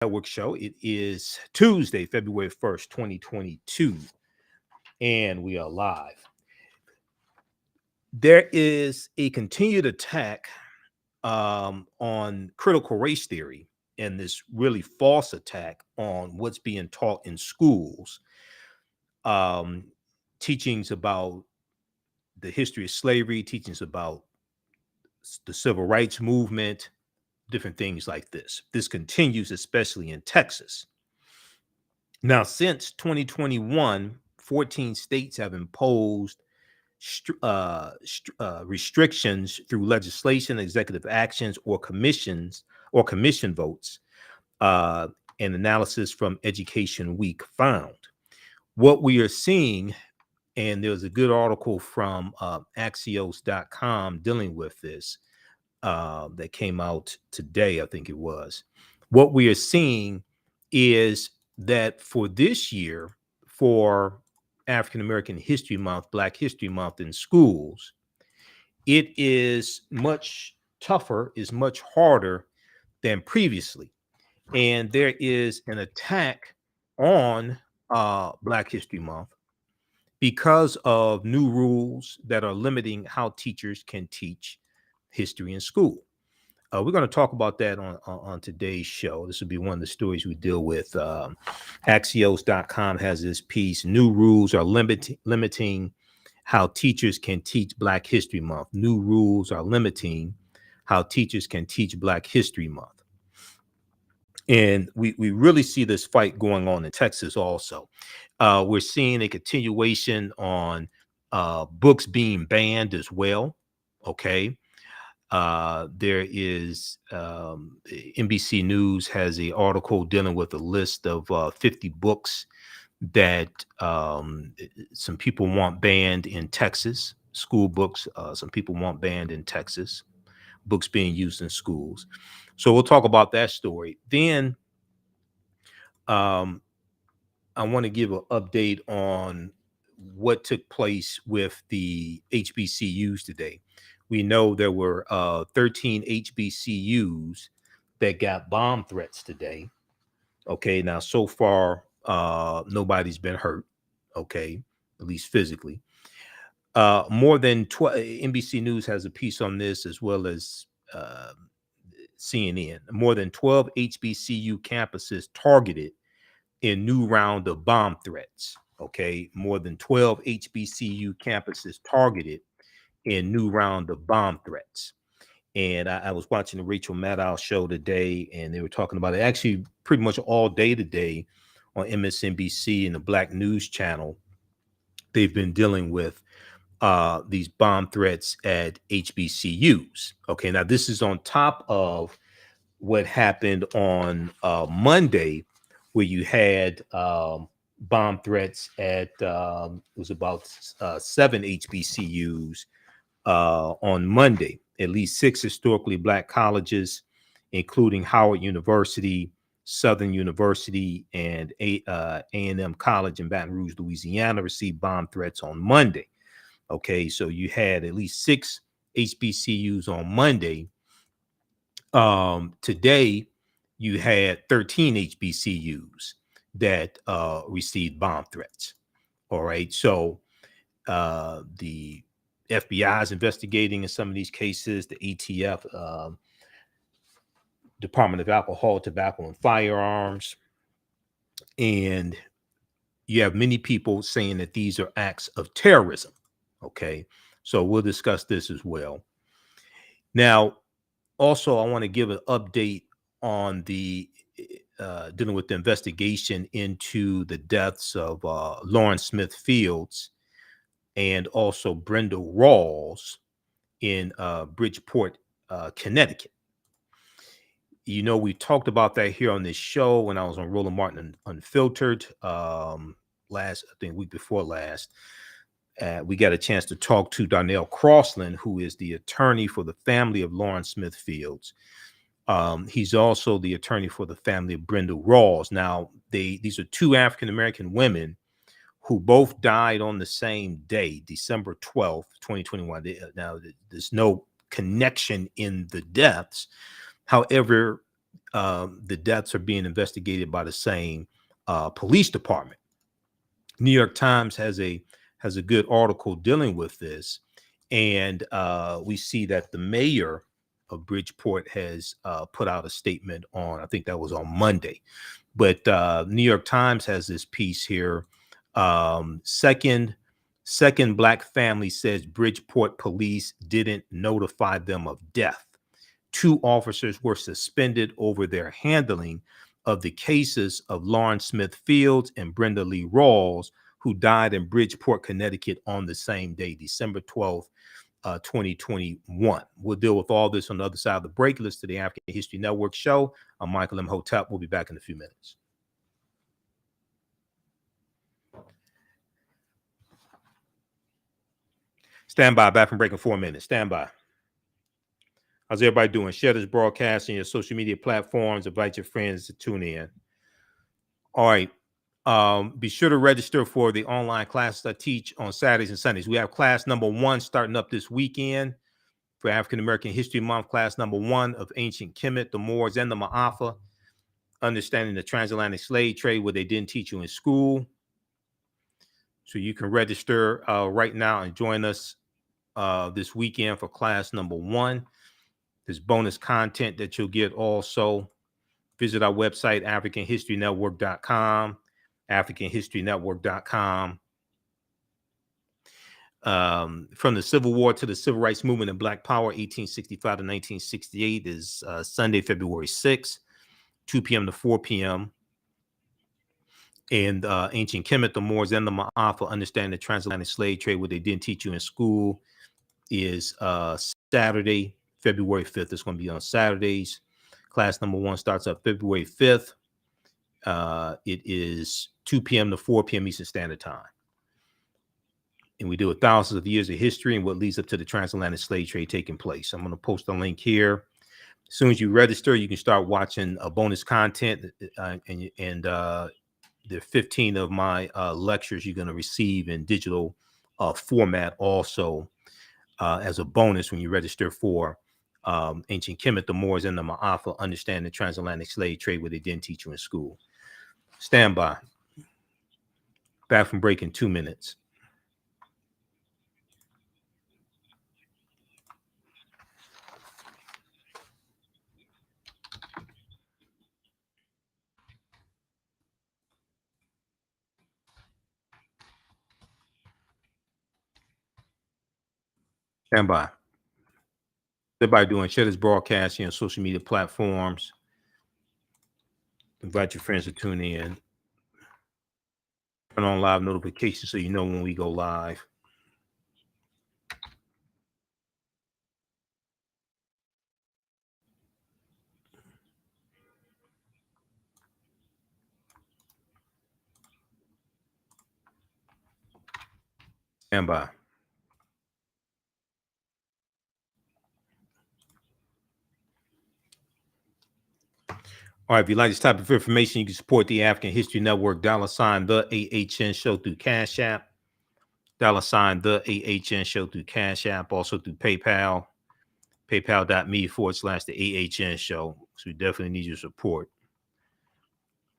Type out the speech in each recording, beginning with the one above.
Network show. It is Tuesday, February 1st, 2022, and we are live. There is a continued attack on critical race theory and this really false attack on what's being taught in schools. Um, Teachings about the history of slavery, teachings about the civil rights movement, different things like this. This continues, especially in Texas. Now, since 2021, 14 states have imposed restrictions through legislation, executive actions, or commission votes. Uh, an analysis from Education Week found what we are seeing, and there's a good article from Axios.com dealing with this that came out today, I think it was. What we are seeing is that for this year, for African American History Month, Black History Month in schools, it is much tougher, is much harder than previously. And there is an attack on Black History Month because of new rules that are limiting how teachers can teach history in school. We're going to talk about that on today's show. This will be one of the stories we deal with. Axios.com has this piece: new rules are limiting how teachers can teach Black History Month. New rules are limiting how teachers can teach Black History Month. And we really see this fight going on in Texas also. We're seeing a continuation on books being banned as well. Okay. There is NBC News has an article dealing with a list of 50 books that some people want banned in Texas, school books. Some people want banned in Texas, books being used in schools. So we'll talk about that story. Then I want to give an update on what took place with the HBCUs today. We know there were 13 HBCUs that got bomb threats today. Okay, now so far, nobody's been hurt. Okay, at least physically. More than 12, NBC News has a piece on this, as well as CNN. More than 12 HBCU campuses targeted in new round of bomb threats. Okay, more than 12 HBCU campuses targeted in new round of bomb threats. And I was watching the Rachel Maddow show today, and they were talking about it actually pretty much all day today on MSNBC and the Black News Channel. They've been dealing with these bomb threats at HBCUs. Okay, now this is on top of what happened on Monday, where you had bomb threats at it was about 7 HBCUs on Monday. At least 6 historically Black colleges, including Howard University, Southern University, and A&M College in Baton Rouge, Louisiana, received bomb threats on Monday. Okay, so you had at least 6 HBCUs on Monday. Today, you had 13 HBCUs that received bomb threats. All right, so the FBI is investigating in some of these cases. The ATF, Department of Alcohol, Tobacco, and Firearms. And you have many people saying that these are acts of terrorism. Okay, so we'll discuss this as well. Now, also, I want to give an update on the dealing with the investigation into the deaths of Lawrence Smith Fields and also Brenda Rawls in Bridgeport, Connecticut. You know, we talked about that here on this show when I was on Roland Martin Unfiltered last, I think, week before last. We got a chance to talk to Darnell Crossland, who is the attorney for the family of Lawrence Smith Fields. He's also the attorney for the family of Brenda Rawls. Now, these are 2 African-American women who both died on the same day, December 12th, 2021. Now, there's no connection in the deaths. However, the deaths are being investigated by the same police department. New York Times has a good article dealing with this, and we see that the mayor of Bridgeport has put out a statement on, I think that was on Monday, but New York Times has this piece here. Second Black family says Bridgeport police didn't notify them of death. 2 officers were suspended over their handling of the cases of Lawrence Smith Fields and Brenda Lee Rawls, who died in Bridgeport, Connecticut on the same day, December 12th, 2021. We'll deal with all this on the other side of the break. Listen to the African History Network show. I'm Michael Imhotep. We'll be back in a few minutes. Stand by. Back from break in 4 minutes. Stand by. How's everybody doing? Share this broadcast on your social media platforms. Invite your friends to tune in. All right. Be sure to register for the online classes I teach on Saturdays and Sundays. We have class number 1 starting up this weekend for African American History Month. Class number 1 of Ancient Kemet, the Moors, and the Ma'afa, understanding the transatlantic slave trade, what they didn't teach you in school. So you can register right now and join us this weekend for class number 1. There's bonus content that you'll get also. Visit our website, AfricanHistoryNetwork.com, AfricanHistoryNetwork.com. From the Civil War to the Civil Rights Movement and Black Power, 1865 to 1968 is Sunday, February 6th, 2 p.m. to 4 p.m. And Ancient Kemet, the Moors, and the Ma'afa, understand the transatlantic slave trade, what they didn't teach you in school, is Saturday, February 5th. It's going to be on Saturdays. Class number 1 starts up February 5th. It is 2 p.m. to 4 p.m. Eastern Standard Time. And we do thousands of years of history and what leads up to the transatlantic slave trade taking place. I'm going to post a link here. As soon as you register, you can start watching bonus content. And there are 15 of my lectures you're going to receive in digital format also as a bonus when you register for Ancient Kemet, the Moors, and the Ma'afa, understand the transatlantic slave trade, where they didn't teach you in school. Stand by. Back from break in 2 minutes. Stand by. Everybody doing? Share this broadcast on social media platforms. Invite your friends to tune in. Turn on live notifications so you know when we go live. Stand by. All right, if you like this type of information, you can support the African History Network, $ the AHN show through Cash App, $ the AHN show through Cash App, also through PayPal, paypal.me/the AHN show. So we definitely need your support.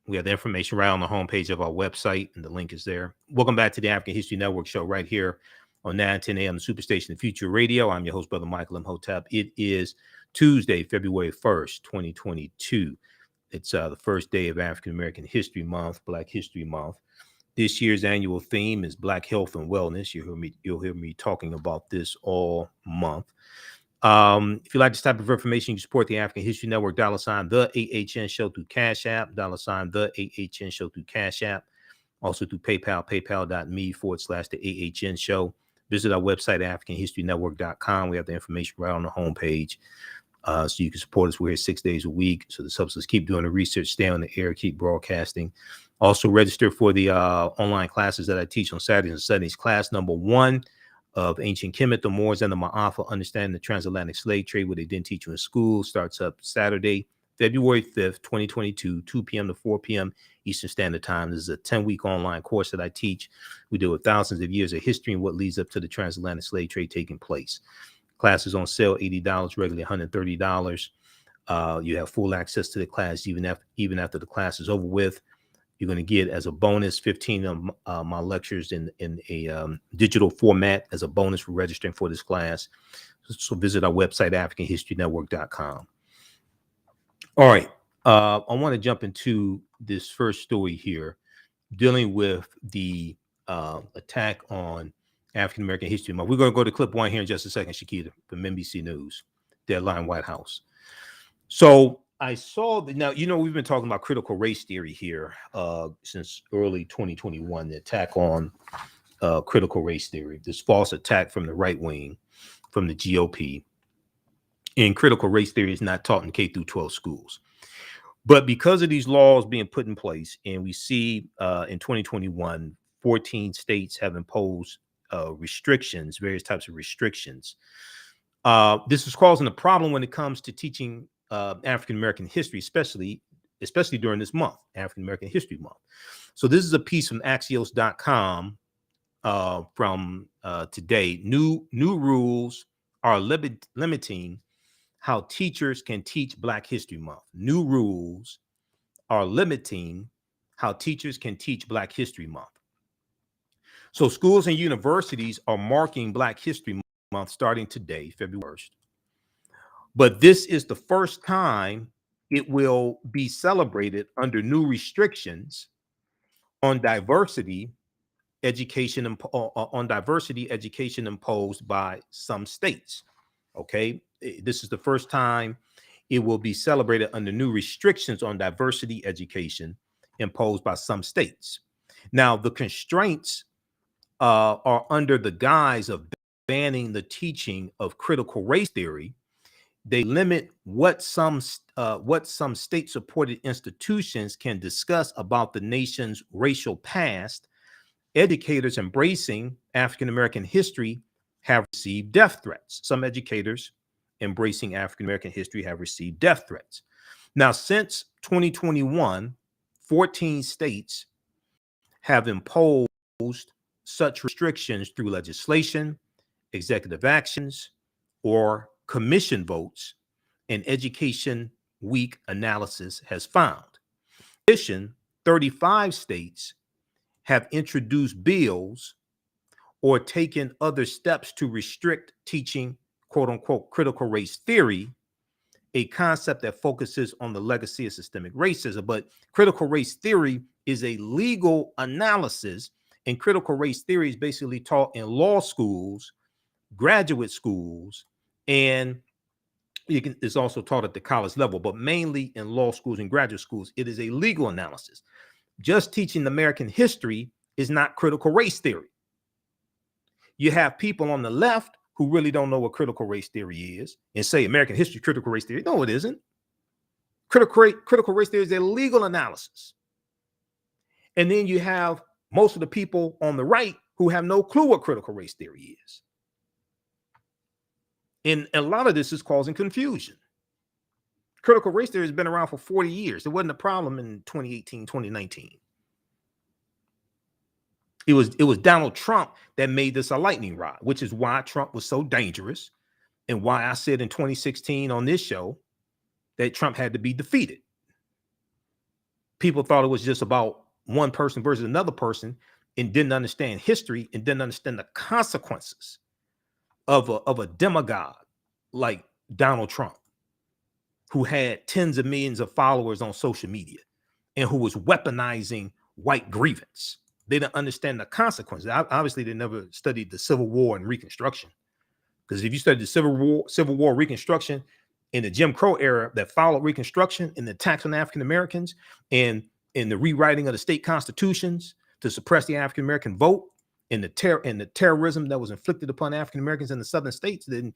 We have the information right on the homepage of our website, and the link is there. Welcome back to the African History Network show right here on 910 AM, the Superstation Future Radio. I'm your host, Brother Michael Imhotep. It is Tuesday, February 1st, 2022. It's the first day of African American History Month, Black History Month. This year's annual theme is Black Health and Wellness. You'll hear me talking about this all month. If you like this type of information, you can support the African History Network, $ the AHN show through Cash App, $ the AHN show through Cash App, also through PayPal, paypal.me/the AHN show. Visit our website, AfricanHistoryNetwork.com. We have the information right on the homepage. So you can support us. We're here 6 days a week. So this helps us keep doing the research, stay on the air, keep broadcasting. Also register for the online classes that I teach on Saturdays and Sundays. Class number 1 of Ancient Kemet, the Moors, and the Ma'afa, understanding the transatlantic slave trade, what they didn't teach you in school, starts up Saturday, February 5th, 2022, 2 p.m. to 4 p.m. Eastern Standard Time. This is a 10-week online course that I teach. We deal with thousands of years of history and what leads up to the transatlantic slave trade taking place. Classes on sale, $80, regularly $130. You have full access to the class even after the class is over with. You're going to get as a bonus 15 of my lectures in a digital format as a bonus for registering for this class. So visit our website, AfricanHistoryNetwork.com. All right. I want to jump into this first story here, dealing with the attack on African American History Month. We're going to go to clip one here in just a second, Shakita, from NBC News, Deadline White House. So I saw that now, we've been talking about critical race theory here since early 2021, the attack on critical race theory, this false attack from the right wing, from the GOP. And critical race theory is not taught in K through 12 schools. But because of these laws being put in place, and we see in 2021, 14 states have imposed restrictions, various types of restrictions. This is causing a problem when it comes to teaching African American history, especially during this month, African American History Month. So this is a piece from Axios.com from today. New rules are limiting how teachers can teach Black History Month. New rules are limiting how teachers can teach Black History Month. So schools and universities are marking Black History Month starting today, February 1st. But this is the first time it will be celebrated under new restrictions on diversity education imposed by some states. Okay, this is the first time it will be celebrated under new restrictions on diversity education imposed by some states. Now, the constraints are under the guise of banning the teaching of critical race theory. They limit what some state-supported institutions can discuss about the nation's racial past. Educators embracing African American history have received death threats. Some educators embracing African American history have received death threats. Now, since 2021, 14 states have imposed such restrictions through legislation, executive actions, or commission votes, and Education Week analysis has found. In addition, 35 states have introduced bills or taken other steps to restrict teaching, quote unquote, critical race theory, a concept that focuses on the legacy of systemic racism. But critical race theory is a legal analysis, and critical race theory is basically taught in law schools, graduate schools, and it's also taught at the college level, but mainly in law schools and graduate schools. It is a legal analysis. Just teaching American history is not critical race theory. You have people on the left who really don't know what critical race theory is and say American history, critical race theory. No, it isn't. Critical race theory is a legal analysis. And then you have most of the people on the right who have no clue what critical race theory is. And a lot of this is causing confusion. Critical race theory has been around for 40 years. It wasn't a problem in 2018, 2019. It was Donald Trump that made this a lightning rod, which is why Trump was so dangerous and why I said in 2016 on this show that Trump had to be defeated. People thought it was just about one person versus another person and didn't understand history and didn't understand the consequences of a demagogue like Donald Trump, who had tens of millions of followers on social media and who was weaponizing white grievance. They didn't understand the consequences. Obviously, they never studied the Civil War and Reconstruction. Because if you study the Civil War, Reconstruction, in the Jim Crow era that followed Reconstruction and the attacks on African Americans and in the rewriting of the state constitutions to suppress the African American vote and the terrorism that was inflicted upon African Americans in the southern states, then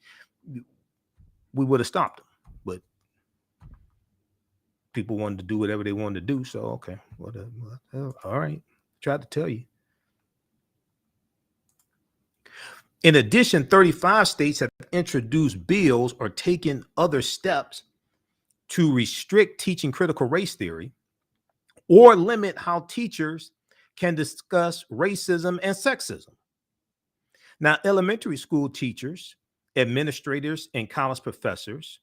we would have stopped them. But people wanted to do whatever they wanted to do. So, okay, whatever. All right. Tried to tell you. In addition, 35 states have introduced bills or taken other steps to restrict teaching critical race theory or limit how teachers can discuss racism and sexism. Now, elementary school teachers, administrators, and college professors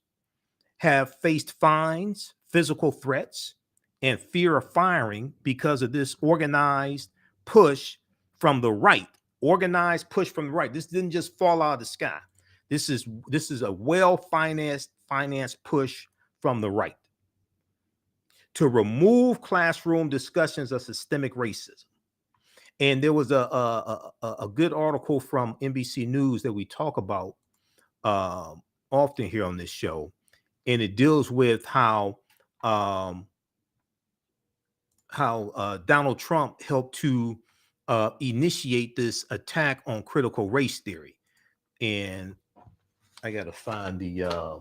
have faced fines, physical threats, and fear of firing because of this organized push from the right. Organized push from the right. This didn't just fall out of the sky. This is a financed push from the right to remove classroom discussions of systemic racism. And there was a good article from NBC News that we talk about often here on this show, and it deals with how Donald Trump helped to initiate this attack on critical race theory. And I got to find the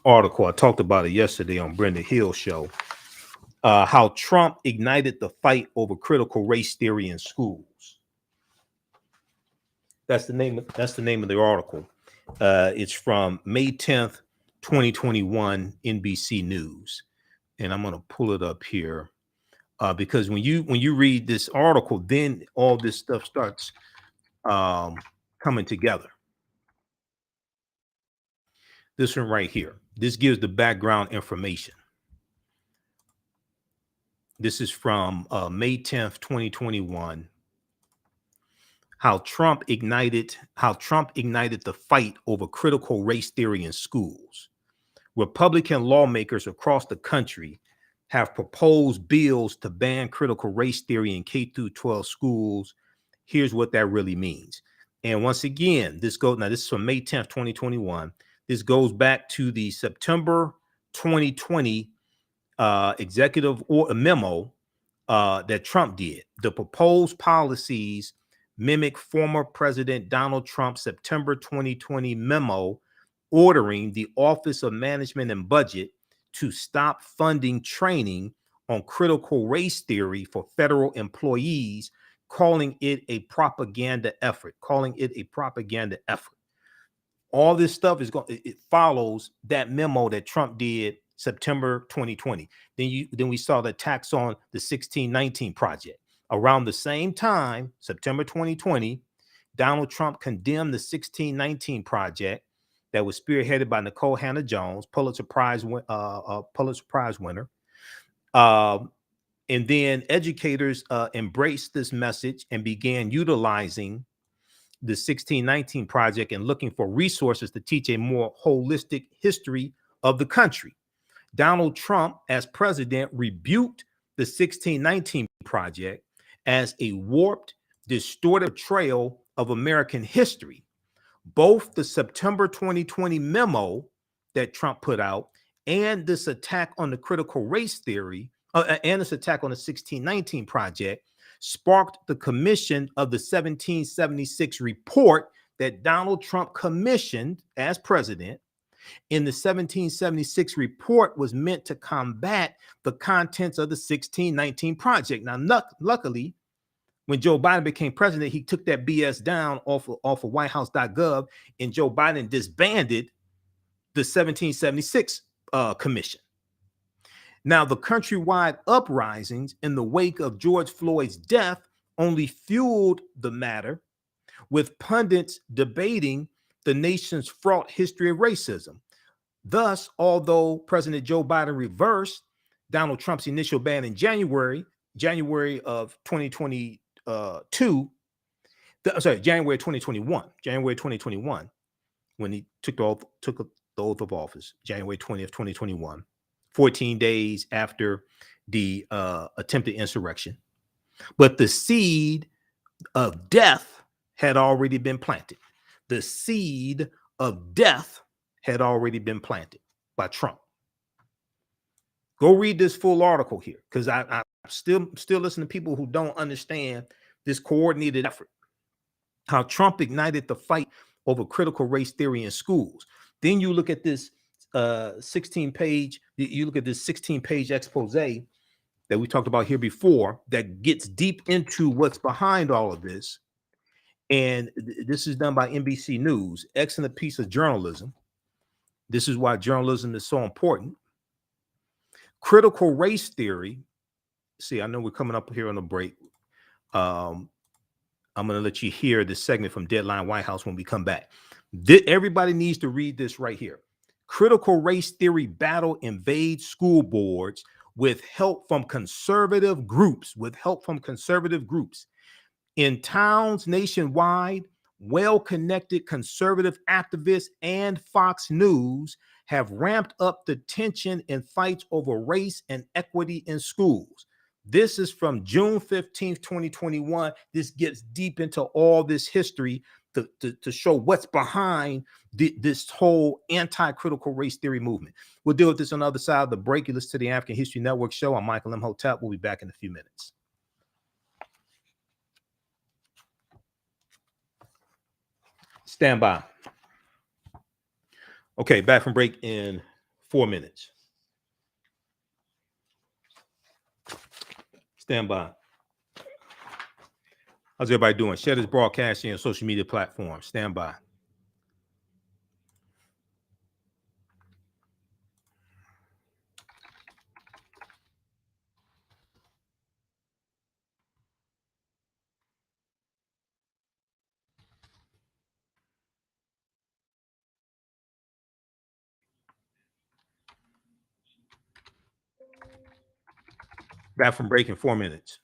article. I talked about it yesterday on Brenda Hill's show. How Trump ignited the fight over critical race theory in schools. That's the name of the article. It's from May 10th, 2021, NBC News. And I'm going to pull it up here because when you read this article, then all this stuff starts coming together. This one right here. This gives the background information. This is from May 10th, 2021. How Trump ignited the fight over critical race theory in schools. Republican lawmakers across the country have proposed bills to ban critical race theory in K through 12 schools. Here's what that really means. And once again, this is from May 10th, 2021. This goes back to the September 2020 executive memo that Trump did. The proposed policies mimic former President Donald Trump's September 2020 memo ordering the Office of Management and Budget to stop funding training on critical race theory for federal employees, calling it a propaganda effort. All this stuff it follows that memo that Trump did September 2020. Then we saw the attacks on the 1619 project. Around the same time, September 2020, Donald Trump condemned the 1619 project that was spearheaded by Nicole Hannah-Jones, Pulitzer Prize winner. And then educators embraced this message and began utilizing the 1619 project and looking for resources to teach a more holistic history of the country. Donald Trump, as president, rebuked the 1619 project as a warped, distorted portrayal of American history. Both the September 2020 memo that Trump put out and this attack on the critical race theory and this attack on the 1619 project sparked the commission of the 1776 report that Donald Trump commissioned as president. In the 1776 report was meant to combat the contents of the 1619 project. Now, luckily, when Joe Biden became president, he took that BS down off of whitehouse.gov, and Joe Biden disbanded the 1776 commission. Now, the countrywide uprisings in the wake of George Floyd's death only fueled the matter, with pundits debating the nation's fraught history of racism. Thus, although President Joe Biden reversed Donald Trump's initial ban in January of 2022, January 2021, when he took the oath of office, January 20th, 2021, 14 days after the attempted insurrection. But the seed of death had already been planted. The seed of death had already been planted by Trump. Go read this full article here, because I still listen to people who don't understand this coordinated effort. How Trump ignited the fight over critical race theory in schools. Then you look at this 16-page expose that we talked about here before that gets deep into what's behind all of this. And this is done by NBC News. Excellent piece of journalism. This is why journalism is so important. Critical race theory. See, I know we're coming up here on a break. I'm going to let you hear this segment from Deadline White House when we come back. Everybody needs to read this right here. Critical race theory battle invades school boards with help from conservative groups. In towns nationwide, well-connected conservative activists and Fox News have ramped up the tension in fights over race and equity in schools. This is from June 15th, 2021. This gets deep into all this history to show what's behind this whole anti-critical race theory movement. We'll deal with this on the other side of the break. You listen to the African History Network show. I'm Michael Imhotep. We'll be back in a few minutes. Stand by. Okay, back from break in 4 minutes. Stand by. How's everybody doing? Share this broadcasting on social media platforms. Stand by. Back from break in 4 minutes.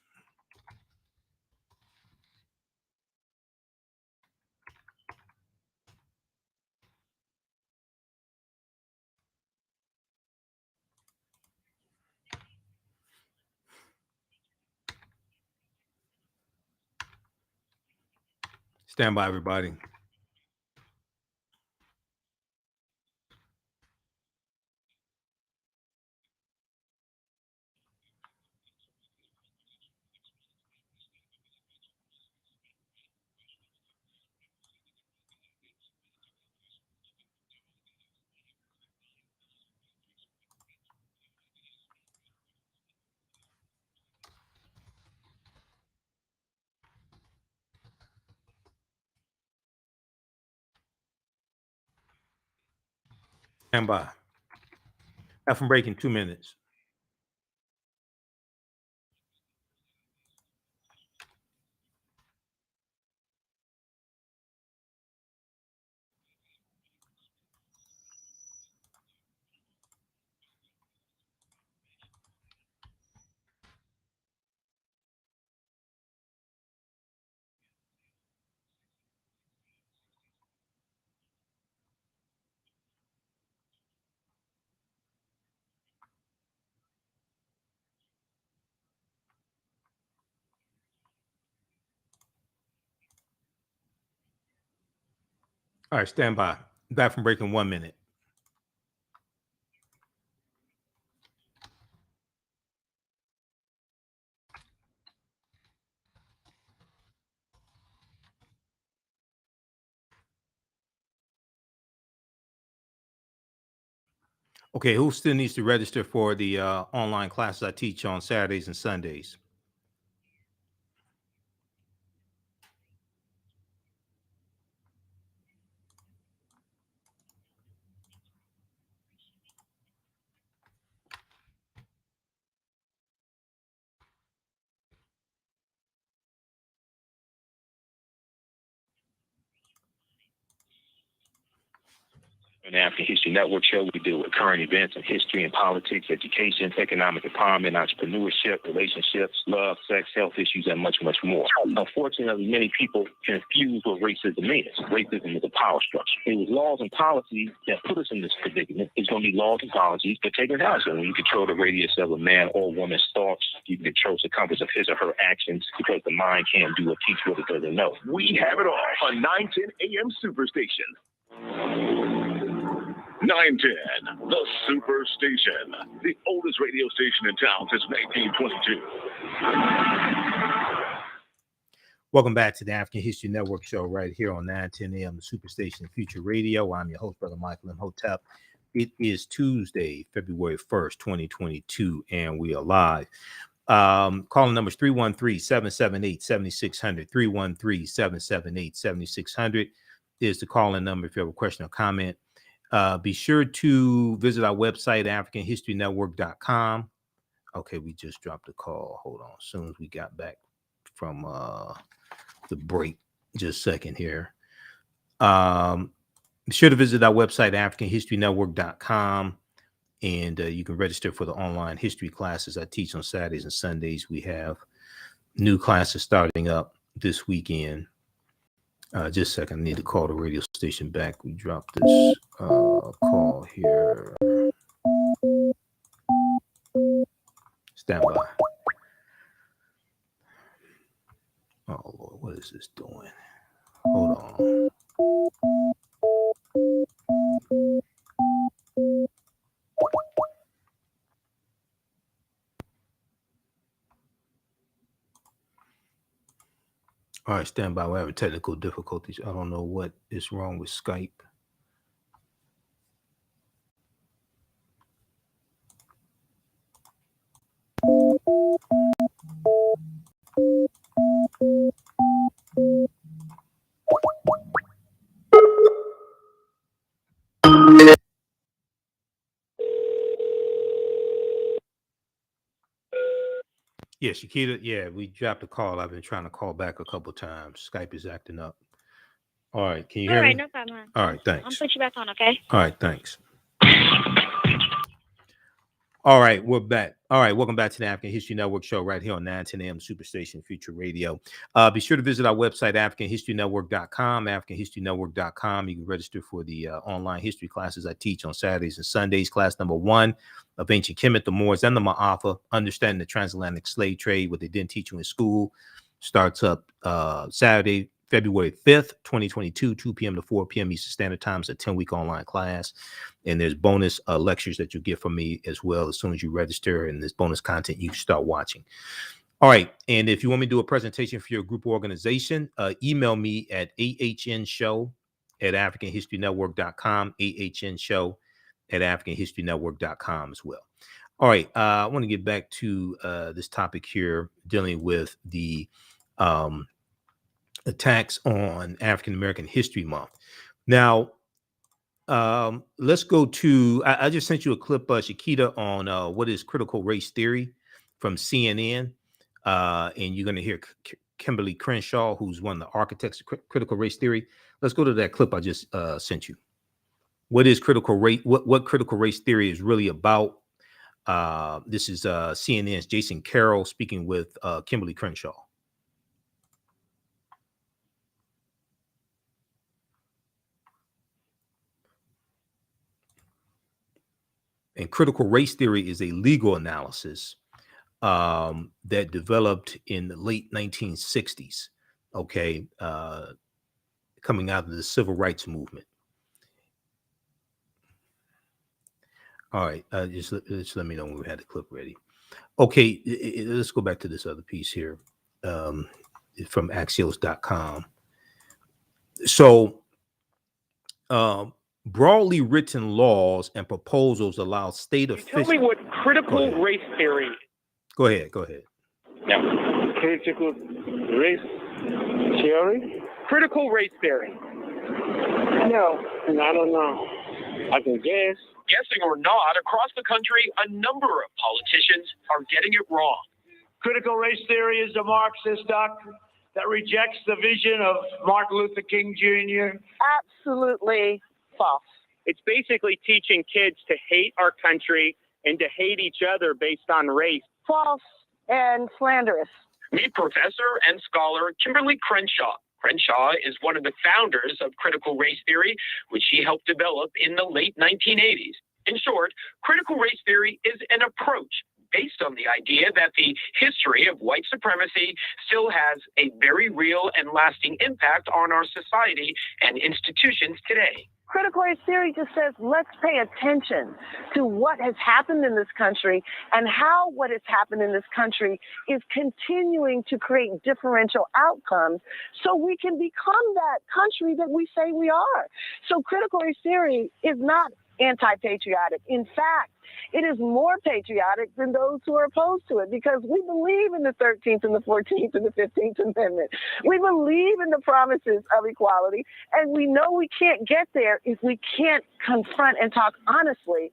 Stand by, everybody. Stand by. Back from break in 2 minutes. All right, stand by. Back from break in 1 minute. Okay, who still needs to register for the online classes I teach on Saturdays and Sundays? On the African History Network show, we deal with current events in history and politics, education, economic empowerment, entrepreneurship, relationships, love, sex, health issues, and much, much more. Unfortunately, many people confuse what racism is. Racism is a power structure. It was laws and policies that put us in this predicament. It's going to be laws and policies that take us down. So when you control the radius of a man or woman's thoughts, you can control the compass of his or her actions because the mind can't do or teach what it doesn't know. We have it all on 910 AM Superstation. 910, the Superstation, the oldest radio station in town since 1922. Welcome back to the African History Network show right here on 910 AM, the Superstation Future Radio. I'm your host, Brother Michael Imhotep. It is Tuesday, February 1st, 2022, and we are live. Calling numbers 313-778-7600, 313-778-7600 is the calling number if you have a question or comment. Be sure to visit our website, AfricanHistoryNetwork.com. Okay, we just dropped a call. Hold on. As soon as we got back from the break, just a second here. Be sure to visit our website, AfricanHistoryNetwork.com, and you can register for the online history classes I teach on Saturdays and Sundays. We have new classes starting up this weekend. Just a second, I need to call the radio station back. We dropped this call here. Stand by. Oh, Lord, what is this doing? Hold on. All right, stand by. We're having technical difficulties. I don't know what is wrong with Skype. Yeah, Shakita. Yeah, we dropped a call. I've been trying to call back a couple times. Skype is acting up. All right, can you hear me? All right, no problem. All right, thanks. I'll put you back on, okay? All right, thanks. All right, we're back. All right, welcome back to the African History Network show right here on 910 AM Superstation Future Radio. Be sure to visit our website, AfricanHistoryNetwork.com, AfricanHistoryNetwork.com. You can register for the online history classes I teach on Saturdays and Sundays. Class number 1 of Ancient Kemet, the Moors, and the Ma'afa, Understanding the Transatlantic Slave Trade, what they didn't teach you in school, starts up Saturday, February 5th, 2022, 2 p.m. to 4 p.m. Eastern Standard Time. It's a 10-week online class. And there's bonus lectures that you get from me as well as soon as you register. And there's bonus content you start watching. All right. And if you want me to do a presentation for your group or organization, email me at AHNshow@AfricanHistoryNetwork.com, AHNshow@AfricanHistoryNetwork.com as well. All right. I want to get back to this topic here dealing with the attacks on African American History Month. Now, let's go to, I just sent you a clip, Shakita, on what is critical race theory from CNN. And you're going to hear Kimberly Crenshaw, who's one of the architects of critical race theory. Let's go to that clip I just sent you. What is critical race? What critical race theory is really about? This is CNN's Jason Carroll speaking with Kimberly Crenshaw. And critical race theory is a legal analysis that developed in the late 1960s, okay, coming out of the civil rights movement. All right, just let me know when we had the clip ready. Okay, let's go back to this other piece here from Axios.com. So, broadly written laws and proposals allow state officials. Tell me what critical race theory. Go ahead. No. Critical race theory? Critical race theory. No, I don't know. I can guess. Guessing or not, across the country, a number of politicians are getting it wrong. Critical race theory is a Marxist doctrine that rejects the vision of Martin Luther King Jr. Absolutely false. It's basically teaching kids to hate our country and to hate each other based on race. False and slanderous. Meet professor and scholar Kimberly Crenshaw. Crenshaw is one of the founders of critical race theory, which she helped develop in the late 1980s. In short, critical race theory is an approach based on the idea that the history of white supremacy still has a very real and lasting impact on our society and institutions today. Critical race theory just says, let's pay attention to what has happened in this country and how what has happened in this country is continuing to create differential outcomes so we can become that country that we say we are. So critical race theory is not anti-patriotic. In fact, it is more patriotic than those who are opposed to it because we believe in the 13th and the 14th and the 15th Amendment. We believe in the promises of equality, and we know we can't get there if we can't confront and talk honestly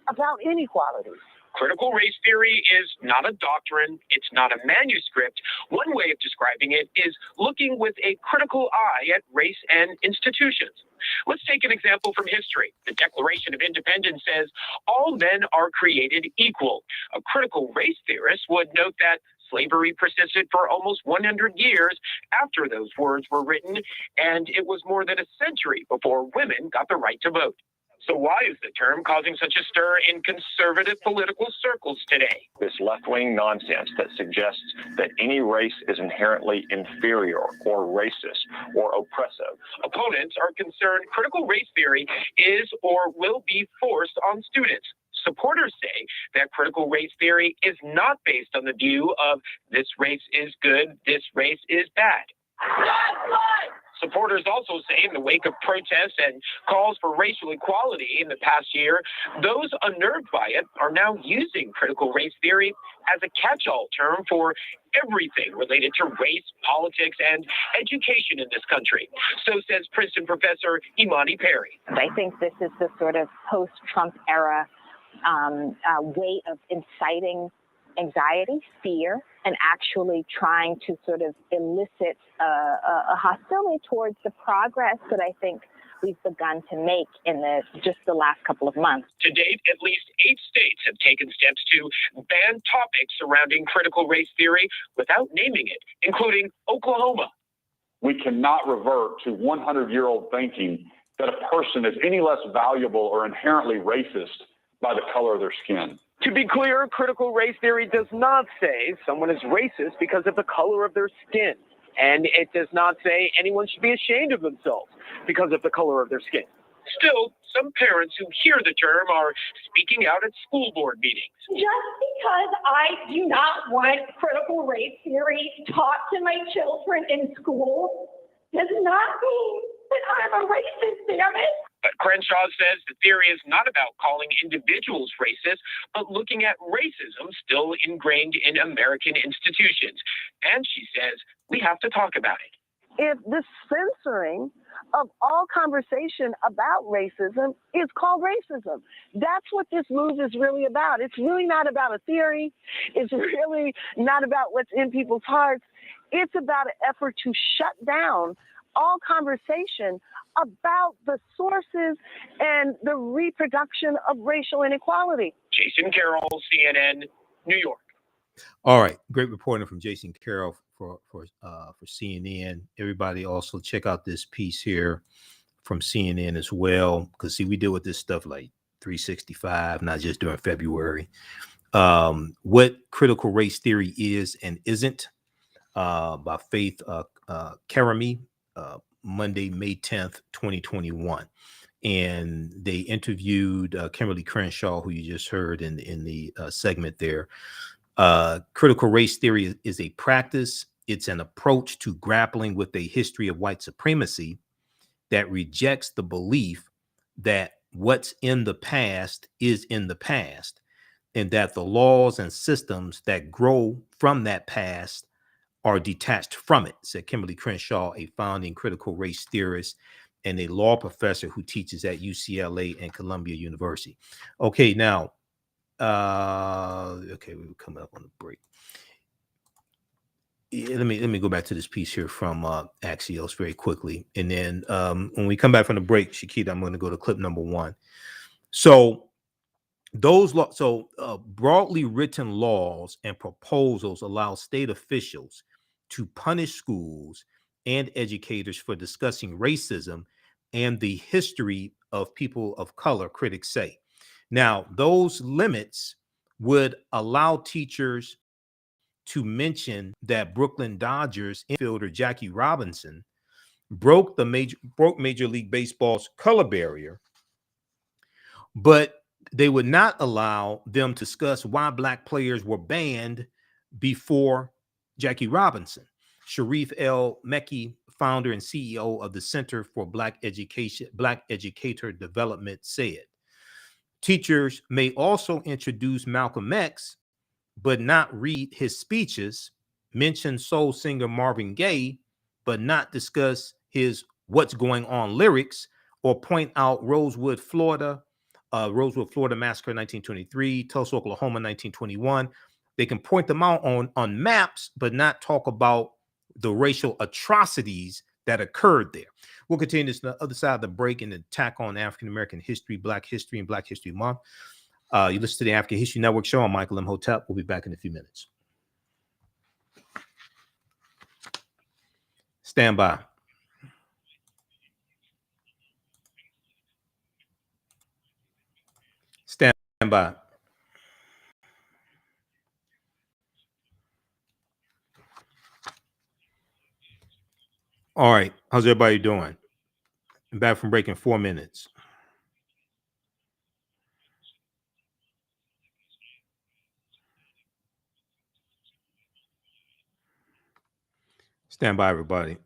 about inequalities. Critical race theory is not a doctrine. It's not a manuscript. One way of describing it is looking with a critical eye at race and institutions. Let's take an example from history. The Declaration of Independence says all men are created equal. A critical race theorist would note that slavery persisted for almost 100 years after those words were written, and it was more than a century before women got the right to vote. So why is the term causing such a stir in conservative political circles today? This left-wing nonsense that suggests that any race is inherently inferior or racist or oppressive. Opponents are concerned critical race theory is or will be forced on students. Supporters say that critical race theory is not based on the view of this race is good, this race is bad. Supporters also say in the wake of protests and calls for racial equality in the past year, those unnerved by it are now using critical race theory as a catch-all term for everything related to race, politics, and education in this country. So says Princeton professor Imani Perry. I think this is the sort of post-Trump era way of inciting anxiety, fear, and actually trying to sort of elicit a hostility towards the progress that I think we've begun to make in just the last couple of months. To date, at least 8 states have taken steps to ban topics surrounding critical race theory without naming it, including Oklahoma. We cannot revert to 100-year-old thinking that a person is any less valuable or inherently racist by the color of their skin. To be clear, critical race theory does not say someone is racist because of the color of their skin. And it does not say anyone should be ashamed of themselves because of the color of their skin. Still, some parents who hear the term are speaking out at school board meetings. Just because I do not want critical race theory taught to my children in school does not mean that I'm a racist, damn it. But Crenshaw says the theory is not about calling individuals racist, but looking at racism still ingrained in American institutions. And she says we have to talk about it. If the censoring of all conversation about racism is called racism, that's what this move is really about. It's really not about a theory. It's really not about what's in people's hearts. It's about an effort to shut down all conversation about the sources and the reproduction of racial inequality. Jason Carroll, CNN, New York. All right, great reporting from Jason Carroll for CNN. Everybody also check out this piece here from CNN as well, because see, we deal with this stuff like 365, not just during February. What critical race theory is and isn't, by Faith Karami, Monday, May 10th, 2021. And they interviewed Kimberly Crenshaw, who you just heard in the segment there. Critical race theory is a practice. It's an approach to grappling with a history of white supremacy that rejects the belief that what's in the past is in the past, and that the laws and systems that grow from that past are detached from it, said Kimberly Crenshaw, a founding critical race theorist and a law professor who teaches at UCLA and Columbia University. Okay, now, okay, we're coming up on the break. Yeah, let me go back to this piece here from Axios very quickly, and then when we come back from the break, Shakita, I'm going to go to clip number 1. So those broadly written laws and proposals allow state officials to punish schools and educators for discussing racism and the history of people of color, critics say. Now, those limits would allow teachers to mention that Brooklyn Dodgers infielder Jackie Robinson broke Major League Baseball's color barrier, but they would not allow them to discuss why Black players were banned before Jackie Robinson. Sharif El Mekki, founder and CEO of the Center for Black Educator Development, said, teachers may also introduce Malcolm X, but not read his speeches, mention soul singer Marvin Gaye, but not discuss his What's Going On lyrics, or point out Rosewood, Florida massacre 1923, Tulsa, Oklahoma 1921. They can point them out on maps, but not talk about the racial atrocities that occurred there. We'll continue this on the other side of the break and attack on African American history, Black history, and Black History Month. You listen to the African History Network show. I'm Michael Imhotep. We'll be back in a few minutes. Stand by. Stand by. All right. How's everybody doing? I'm back from break in 4 minutes. Stand by, everybody.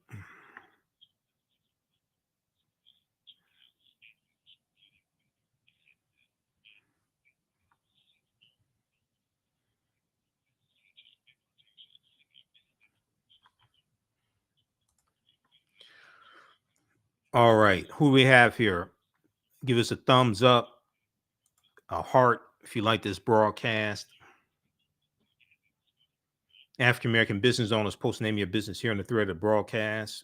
All right. Who we have here? Give us a thumbs up, a heart if you like this broadcast. African American business owners, post the name of your business here in the thread of the broadcast.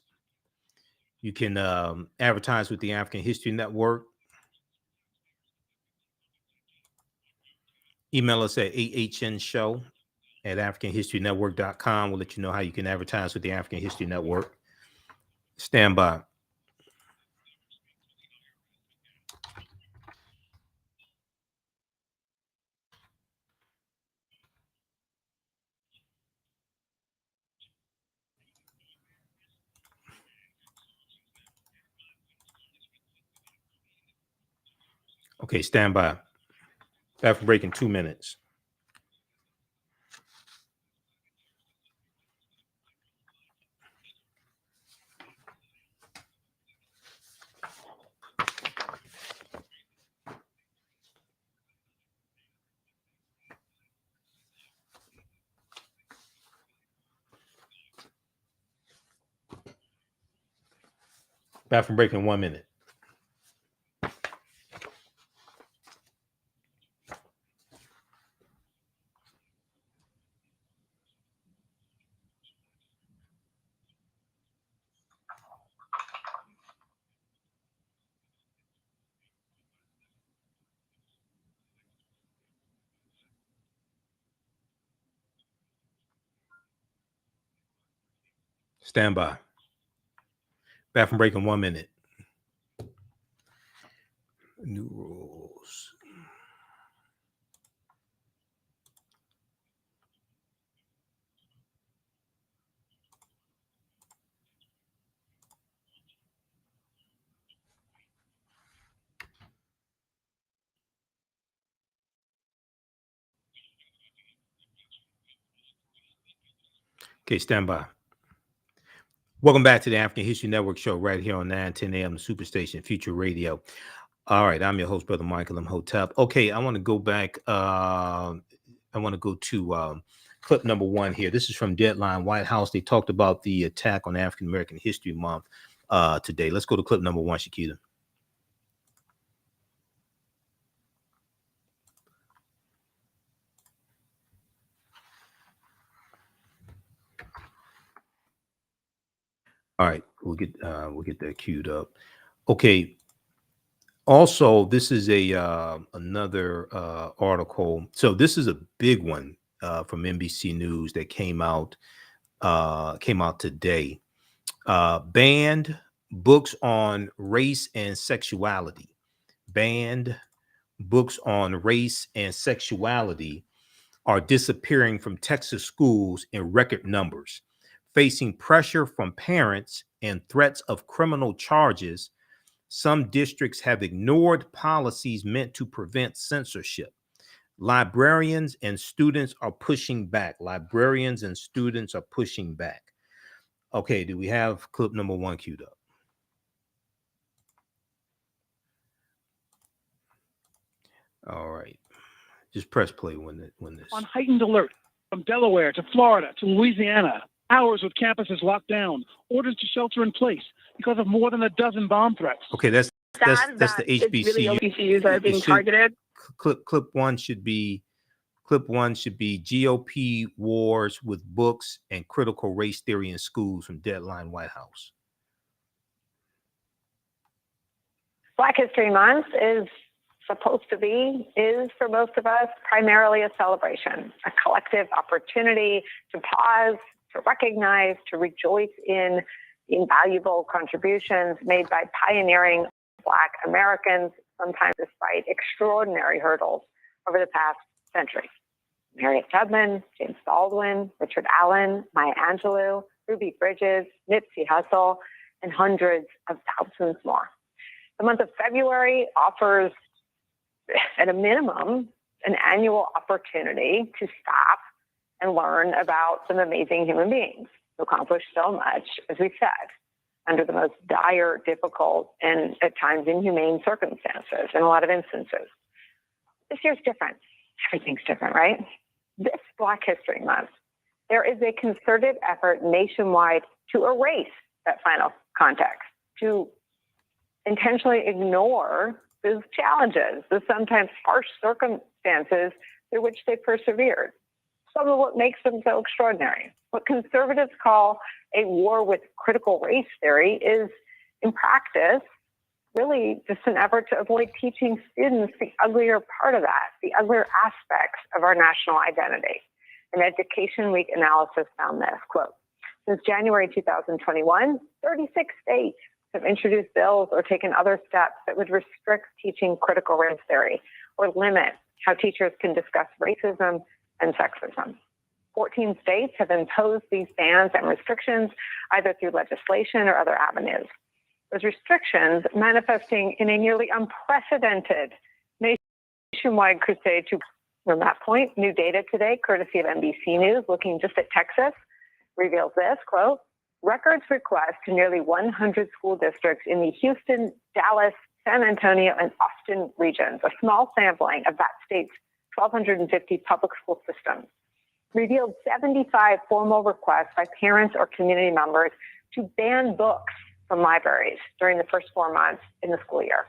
You can advertise with the African History Network. Email us at TheAHNShow at AfricanHistoryNetwork.com. We'll let you know how you can advertise with the African History Network. Stand by. Okay, stand by. Back from break in 2 minutes. Back from break in 1 minute. Stand by. Back from break in 1 minute. New rules. Okay, stand by. Welcome back to the African History Network show right here on 9:10 a.m. the Superstation Future Radio. All right, I'm your host, Brother Michael Imhotep. Okay, I want to go back. I want to go to clip number 1 here. This is from Deadline White House. They talked about the attack on African American History Month today. Let's go to clip number 1, Shakita. All right, we'll get that queued up. Okay. Also, this is a another article. So this is a big one from NBC News that came out today. Banned books on race and sexuality. Banned books on race and sexuality are disappearing from Texas schools in record numbers, facing pressure from parents and threats of criminal charges. Some districts have ignored policies meant to prevent censorship. Librarians and students are pushing back. Librarians and students are pushing back. Okay, do we have clip number 1 queued up? All right. Just press play when this. On heightened alert from Delaware to Florida to Louisiana. Hours with campuses locked down. Orders to shelter in place because of more than a dozen bomb threats. Okay, that's the HBCU. Really HBCUs that are being targeted. Clip one should be GOP wars with books and critical race theory in schools from Deadline White House. Black History Month is for most of us, primarily a celebration, a collective opportunity to pause, to recognize, to rejoice in the invaluable contributions made by pioneering Black Americans, sometimes despite extraordinary hurdles over the past century. Harriet Tubman, James Baldwin, Richard Allen, Maya Angelou, Ruby Bridges, Nipsey Hussle, and hundreds of thousands more. The month of February offers, at a minimum, an annual opportunity to stop and learn about some amazing human beings who accomplished so much, as we said, under the most dire, difficult, and at times inhumane circumstances in a lot of instances. This year's different. Everything's different, right? This Black History Month, there is a concerted effort nationwide to erase that final context, to intentionally ignore those challenges, the sometimes harsh circumstances through which they persevered. Some of what makes them so extraordinary. What conservatives call a war with critical race theory is, in practice, really just an effort to avoid teaching students the uglier part of that, the uglier aspects of our national identity. An Education Week analysis found this, quote, since January 2021, 36 states have introduced bills or taken other steps that would restrict teaching critical race theory or limit how teachers can discuss racism and sexism. 14 states have imposed these bans and restrictions either through legislation or other avenues. Those restrictions manifesting in a nearly unprecedented nationwide crusade to, from that point, new data today, courtesy of NBC News, looking just at Texas, reveals this, quote, records request to nearly 100 school districts in the Houston, Dallas, San Antonio, and Austin regions, a small sampling of that state's 1,250 public school systems, revealed 75 formal requests by parents or community members to ban books from libraries during the first 4 months in the school year.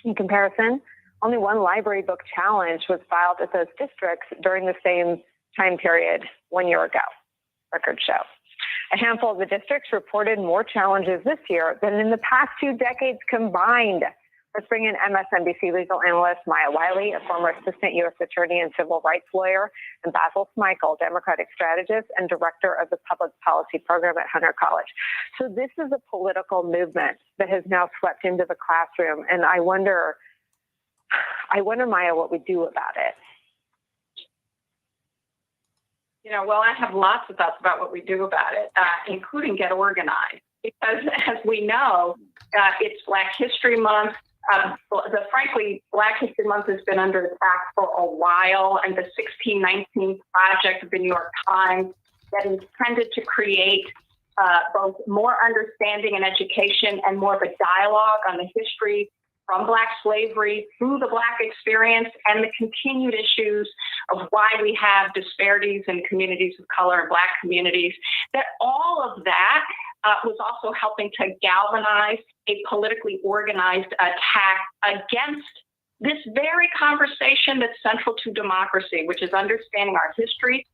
In comparison, only one library book challenge was filed at those districts during the same time period 1 year ago, records show. A handful of the districts reported more challenges this year than in the past 2 decades combined. Let's bring in MSNBC legal analyst Maya Wiley, a former assistant U.S. attorney and civil rights lawyer, and Basil Smikle, Democratic strategist and director of the public policy program at Hunter College. So this is a political movement that has now swept into the classroom, and I wonder, Maya, what we do about it. You know, well, I have lots of thoughts about what we do about it, including get organized. Because as we know, it's Black History Month. Frankly, Black History Month has been under attack for a while, and the 1619 Project of the New York Times that is intended to create both more understanding and education and more of a dialogue on the history from Black slavery through the Black experience and the continued issues of why we have disparities in communities of color and Black communities, that all of that was also helping to galvanize a politically organized attack against this very conversation that's central to democracy, which is understanding our history,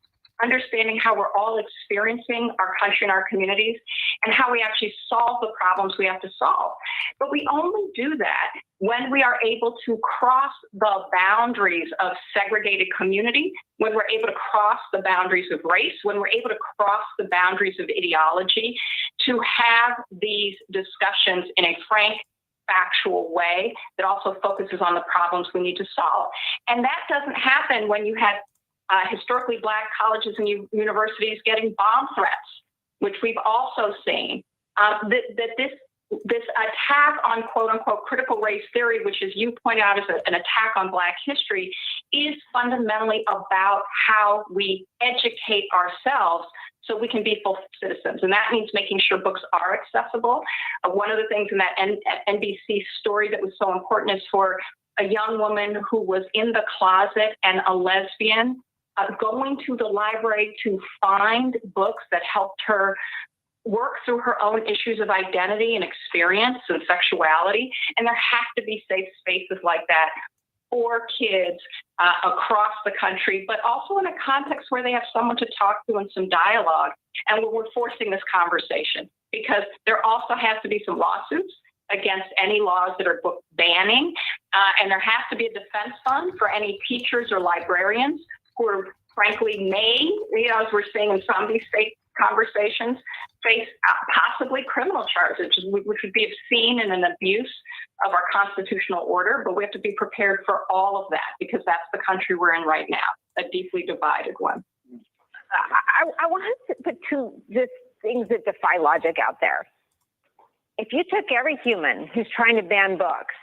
understanding how we're all experiencing our country and our communities, and how we actually solve the problems we have to solve. But we only do that when we are able to cross the boundaries of segregated community, when we're able to cross the boundaries of race, when we're able to cross the boundaries of ideology, to have these discussions in a frank, factual way that also focuses on the problems we need to solve. And that doesn't happen when you have historically Black colleges and universities getting bomb threats, which we've also seen. This attack on quote-unquote critical race theory, which, as you pointed out, is an attack on Black history, is fundamentally about how we educate ourselves so we can be full citizens. And that means making sure books are accessible. One of the things in that NBC story that was so important is for a young woman who was in the closet and a lesbian, going to the library to find books that helped her work through her own issues of identity and experience and sexuality. And there have to be safe spaces like that for kids across the country, but also in a context where they have someone to talk to and some dialogue. And we're forcing this conversation because there also has to be some lawsuits against any laws that are book banning. And there has to be a defense fund for any teachers or librarians who are frankly may, as we're seeing in some of these state conversations, face possibly criminal charges, which would be obscene and an abuse of our constitutional order. But we have to be prepared for all of that because that's the country we're in right now, a deeply divided one. I want to put two just things that defy logic out there. If you took every human who's trying to ban books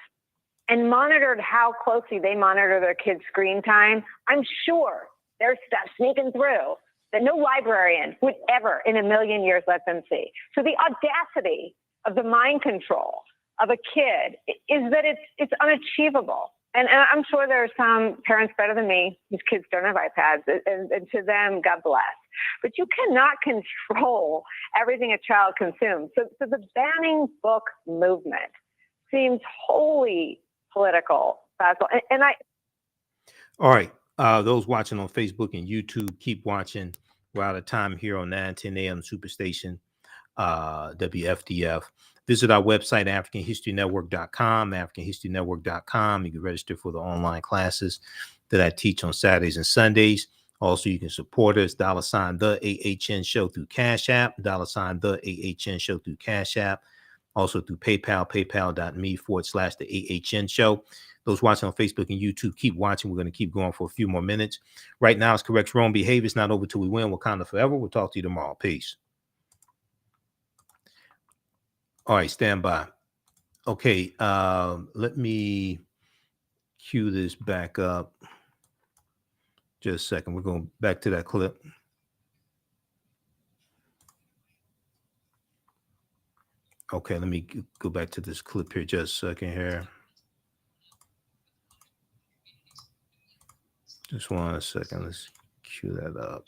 and monitored how closely they monitor their kids' screen time, I'm sure there's stuff sneaking through that no librarian would ever in a million years let them see. So the audacity of the mind control of a kid is that it's unachievable. And I'm sure there are some parents better than me whose kids don't have iPads, and to them, God bless. But you cannot control everything a child consumes. So the banning book movement seems wholly political, Basil. All right. Those watching on Facebook and YouTube, keep watching. We're out of time here on 910 AM Superstation, WFDF. Visit our website, AfricanHistoryNetwork.com, AfricanHistoryNetwork.com. You can register for the online classes that I teach on Saturdays and Sundays. Also, you can support us, $ the AHN Show through Cash App, $ the AHN Show through Cash App. Also through PayPal, paypal.me/the AHN Show. Those watching on Facebook and YouTube, keep watching. We're going to keep going for a few more minutes. Right now, it's Correct Wrong Behavior. It's not over till we win. Wakanda forever. We'll talk to you tomorrow. Peace. All right, stand by. Okay, let me cue this back up. Just a second. We're going back to that clip. Okay, let me go back to this clip here just a second here. Just 1 second. Let's cue that up.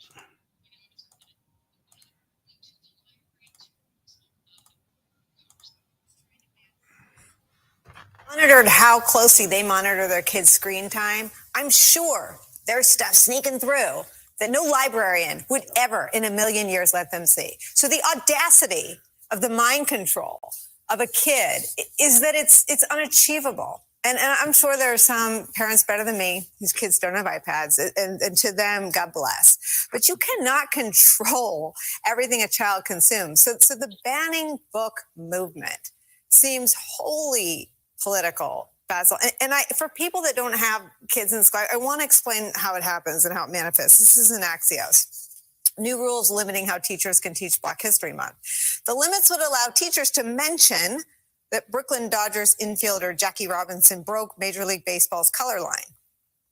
Monitored how closely they monitor their kids' screen time, I'm sure there's stuff sneaking through that no librarian would ever in a million years let them see. So the audacity of the mind control of a kid is that it's unachievable. And I'm sure there are some parents better than me whose kids don't have iPads, and to them, God bless. But you cannot control everything a child consumes. So the banning book movement seems wholly political, Basil. And for people that don't have kids in school, I want to explain how it happens and how it manifests. This is in Axios. New rules limiting how teachers can teach Black History Month. The limits would allow teachers to mention that Brooklyn Dodgers infielder Jackie Robinson broke Major League Baseball's color line,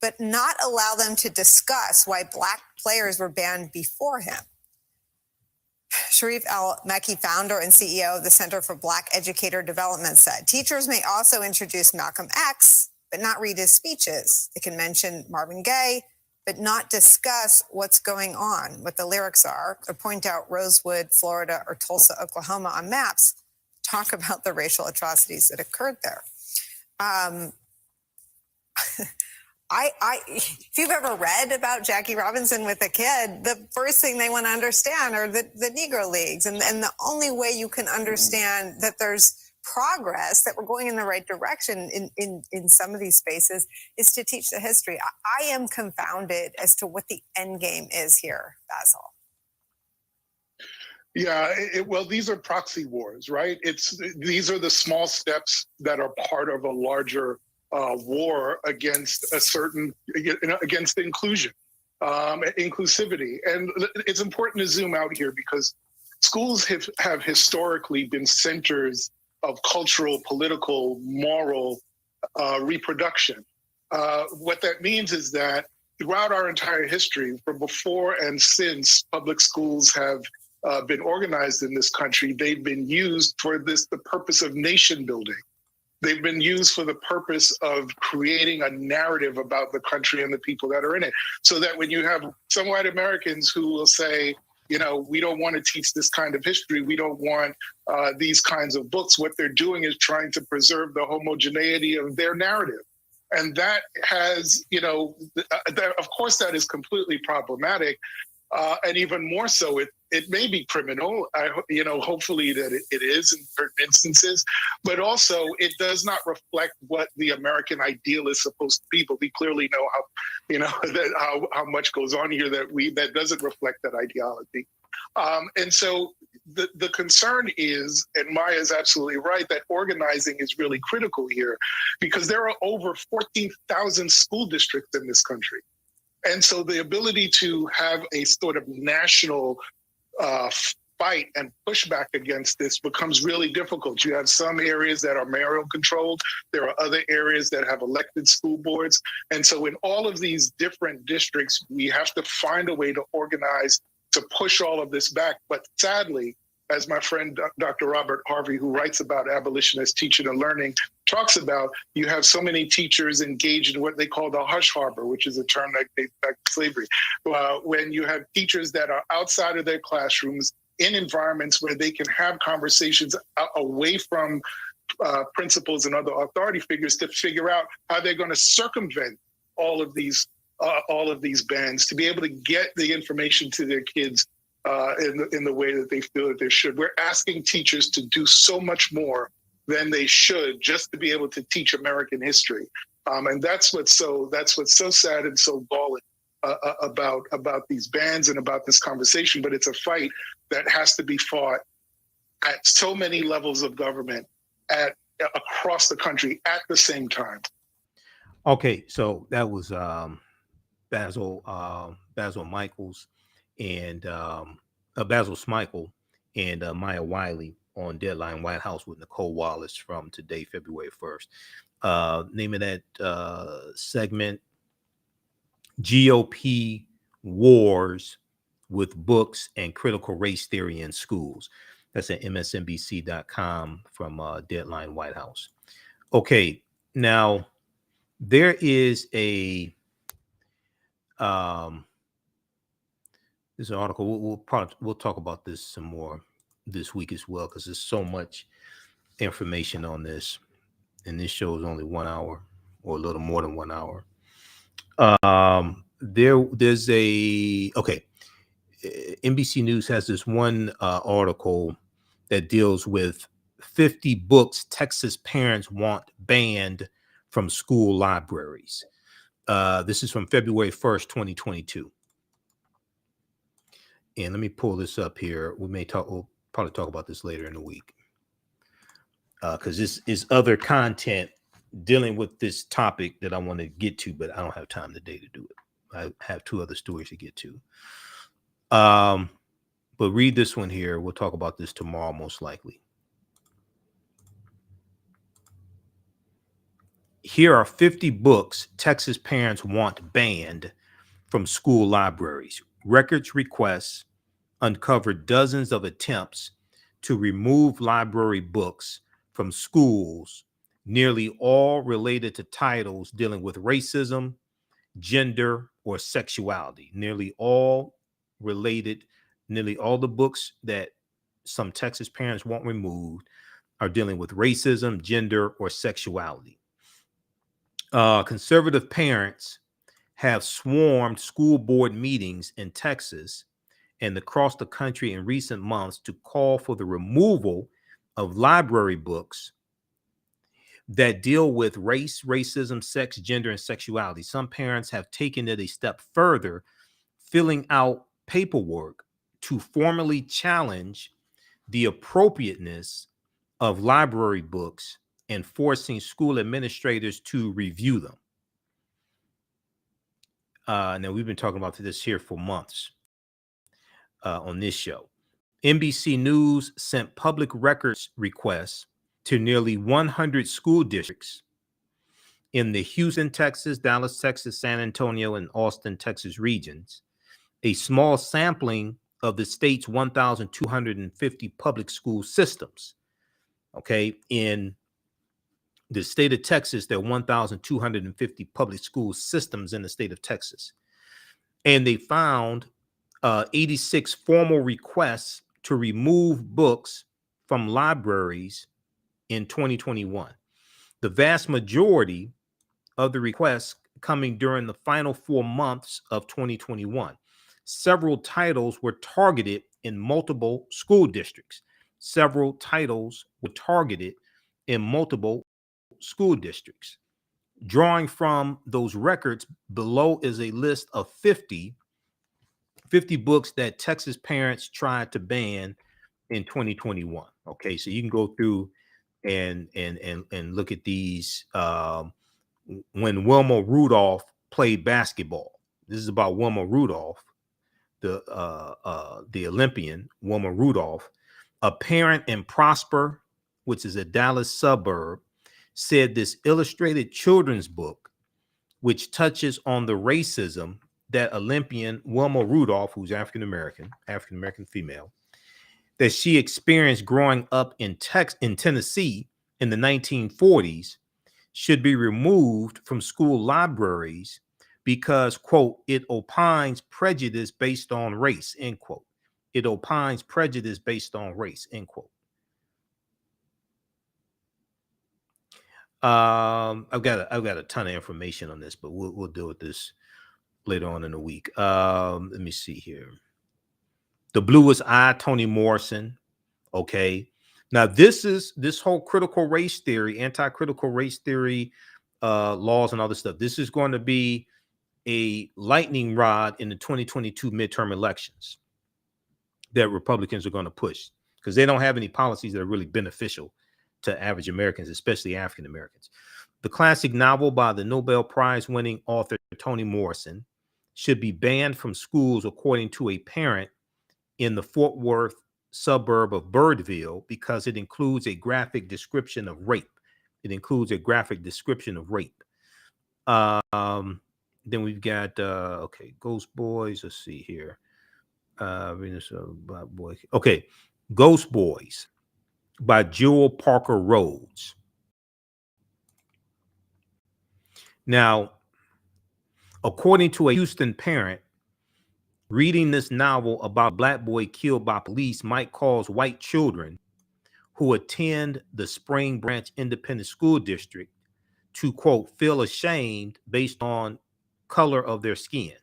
but not allow them to discuss why Black players were banned before him. Sharif Al-Mekki, founder and CEO of the Center for Black Educator Development, said, teachers may also introduce Malcolm X, but not read his speeches. They can mention Marvin Gaye, but not discuss what's going on, what the lyrics are, or point out Rosewood, Florida, or Tulsa, Oklahoma on maps. Talk about the racial atrocities that occurred there. If you've ever read about Jackie Robinson with a kid, the first thing they want to understand are the Negro Leagues. And the only way you can understand that there's progress, that we're going in the right direction in some of these spaces, is to teach the history. I am confounded as to what the end game is here, Basil. Yeah, well, these are proxy wars, right? These are the small steps that are part of a larger war against against inclusion, inclusivity. And it's important to zoom out here because schools have historically been centers of cultural, political, moral reproduction. What that means is that throughout our entire history, from before and since public schools have been organized in this country, they've been used for the purpose of nation building. They've been used for the purpose of creating a narrative about the country and the people that are in it. So that when you have some white Americans who will say, we don't want to teach this kind of history, we don't want these kinds of books, what they're doing is trying to preserve the homogeneity of their narrative. And that has, of course, that is completely problematic. And even more so, it it may be criminal. Hopefully that it is in certain instances, but also it does not reflect what the American ideal is supposed to be. But we clearly know how much goes on here that doesn't reflect that ideology. And so the concern is, and Maya is absolutely right, that organizing is really critical here, because there are over 14,000 school districts in this country. And so the ability to have a sort of national fight and pushback against this becomes really difficult. You have some areas that are mayoral controlled. There are other areas that have elected school boards. And so in all of these different districts, we have to find a way to organize to push all of this back. But sadly, as my friend Dr. Robert Harvey, who writes about abolitionist teaching and learning, talks about, you have so many teachers engaged in what they call the hush harbor, which is a term that dates back to slavery. When you have teachers that are outside of their classrooms in environments where they can have conversations away from principals and other authority figures to figure out how they're going to circumvent all of these bans, to be able to get the information to their kids in the way that they feel that they should. We're asking teachers to do so much more than they should just to be able to teach American history, and that's what's so sad and so galling about these bans and about this conversation. But it's a fight that has to be fought at so many levels of government across the country at the same time. Okay, so that was Basil Michaels and Basil Smikle and Maya Wiley on Deadline White House with Nicole Wallace from today, February 1st. Name of that segment, GOP Wars with Books and Critical Race Theory in Schools. That's at msnbc.com from Deadline White House. Okay, now there is a there's an article. We'll talk about this some more this week as well, because there's so much information on this, and this show is only 1 hour or a little more than 1 hour. There's a NBC News has this one article that deals with 50 books Texas parents want banned from school libraries. This is from February 1st, 2022. And let me pull this up here. We'll probably talk about this later in the week, because this is other content dealing with this topic that I want to get to, but I don't have time today to do it. I have 2 other stories to get to. But read this one here. We'll talk about this tomorrow, most likely. Here are 50 books Texas parents want banned from school libraries. Records requests uncovered dozens of attempts to remove library books from schools, nearly all related to titles dealing with racism, gender, or sexuality. Nearly all the books that some Texas parents want removed are dealing with racism, gender, or sexuality. Conservative parents have swarmed school board meetings in Texas and across the country in recent months to call for the removal of library books that deal with race, racism, sex, gender, and sexuality. Some parents have taken it a step further, filling out paperwork to formally challenge the appropriateness of library books and forcing school administrators to review them. Now, we've been talking about this here for months on this show. NBC News sent public records requests to nearly 100 school districts in the Houston, Texas, Dallas, Texas, San Antonio, and Austin, Texas regions, a small sampling of the state's 1,250 public school systems. Okay, in the state of Texas, there are 1,250 public school systems in the state of Texas. And they found 86 formal requests to remove books from libraries in 2021. The vast majority of the requests coming during the final 4 months of 2021. several titles were targeted in multiple school districts. Several titles were targeted in multiple school districts. Drawing from those records, below is a list of 50 books that Texas parents tried to ban in 2021. Okay, so you can go through and look at these. When Wilma Rudolph played basketball, this is about Wilma Rudolph, the Olympian Wilma Rudolph. A parent in Prosper, which is a Dallas suburb, said this illustrated children's book, which touches on the racism that Olympian Wilma Rudolph, who's African American female, that she experienced growing up in Tennessee in the 1940s, should be removed from school libraries because, quote, it opines prejudice based on race, end quote. It opines prejudice based on race, end quote. I've got a ton of information on this, but we'll deal with this later on in the week. Let me see here. The Bluest Eye, Toni Morrison. Okay. Now, this whole critical race theory, anti-critical race theory, laws and all this stuff. This is going to be a lightning rod in the 2022 midterm elections that Republicans are going to push, because they don't have any policies that are really beneficial to average Americans, especially African Americans. The classic novel by the Nobel Prize winning author Toni Morrison should be banned from schools, according to a parent in the Fort Worth suburb of Birdville, because it includes a graphic description of rape. Then we've got Ghost Boys. Let's see here. Black Boy. Okay, Ghost Boys by Jewel Parker Rhodes. Now, according to a Houston parent, reading this novel about a black boy killed by police might cause white children who attend the Spring Branch Independent School District to, quote, feel ashamed based on color of their skin.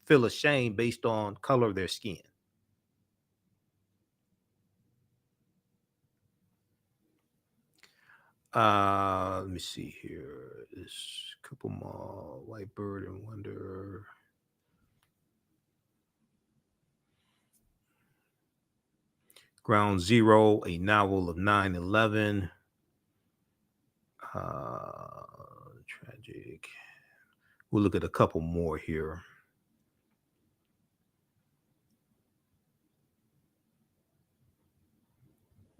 Feel ashamed based on color of their skin. Let me see here. There's a couple more. White Bird and Wonder. Ground Zero, a novel of 9/11. Tragic. We'll look at a couple more here.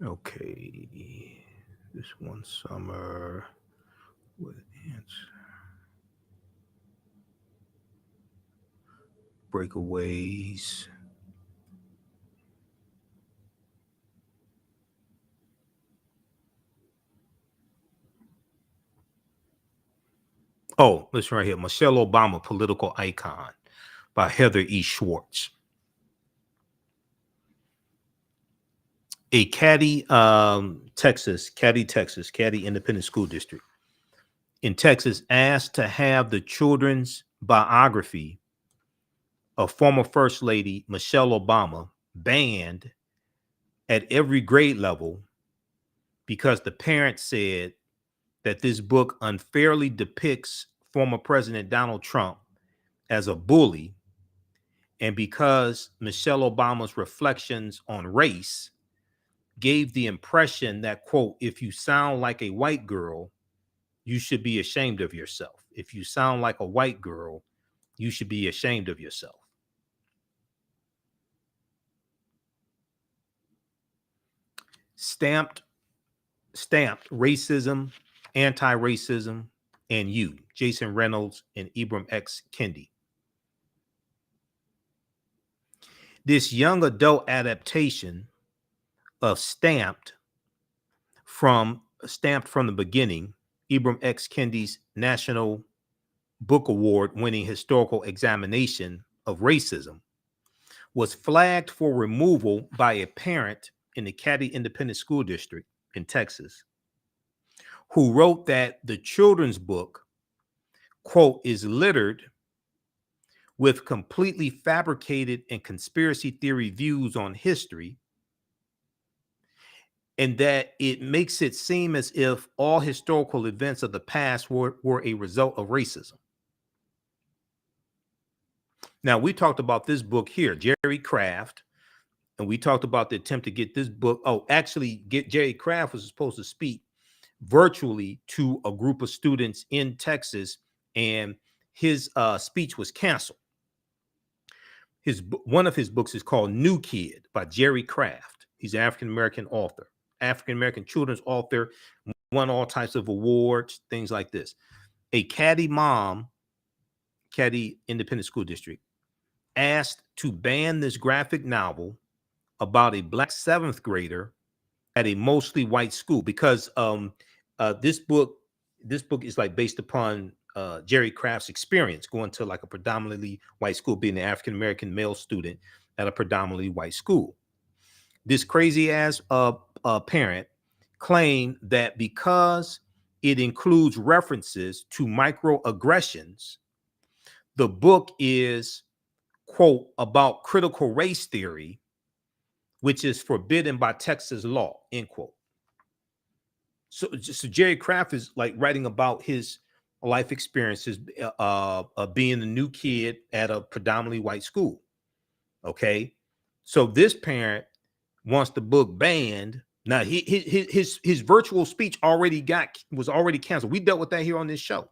Okay. This One Summer with Ants. Breakaways. Oh, listen right here. Michelle Obama, Political Icon by Heather E. Schwartz. A Caddy, Texas Independent School District in Texas asked to have the children's biography of former First Lady Michelle Obama banned at every grade level because the parents said that this book unfairly depicts former President Donald Trump as a bully, and because Michelle Obama's reflections on race gave the impression that, quote, if you sound like a white girl, you should be ashamed of yourself. If you sound like a white girl, you should be ashamed of yourself. Stamped Racism, Anti-Racism, and You, Jason Reynolds and Ibram X. Kendi. This young adult adaptation of Stamped from the Beginning, Ibram X. Kendi's National Book Award winning historical examination of racism, was flagged for removal by a parent in the Caddy Independent School District in Texas, who wrote that the children's book, quote, is littered with completely fabricated and conspiracy theory views on history, and that it makes it seem as if all historical events of the past were a result of racism. Now, we talked about this book here, Jerry Craft, and we talked about the attempt to get this book. Oh, actually, Jerry Craft was supposed to speak virtually to a group of students in Texas, and his speech was canceled. One of his books is called New Kid by Jerry Craft. He's an African-American author, African-American children's author, won all types of awards, things like this. A Caddy mom, Caddy Independent School District, asked to ban this graphic novel about a black 7th grader at a mostly white school, because this book is like based upon Jerry Craft's experience going to like a predominantly white school, being an African-American male student at a predominantly white school. This crazy ass parent claimed that because it includes references to microaggressions, the book is, quote, about critical race theory, which is forbidden by Texas law, end quote. So Jerry Craft is like writing about his life experiences being a new kid at a predominantly white school. Okay, so this parent wants the book banned. Now his virtual speech was already canceled. We dealt with that here on this show.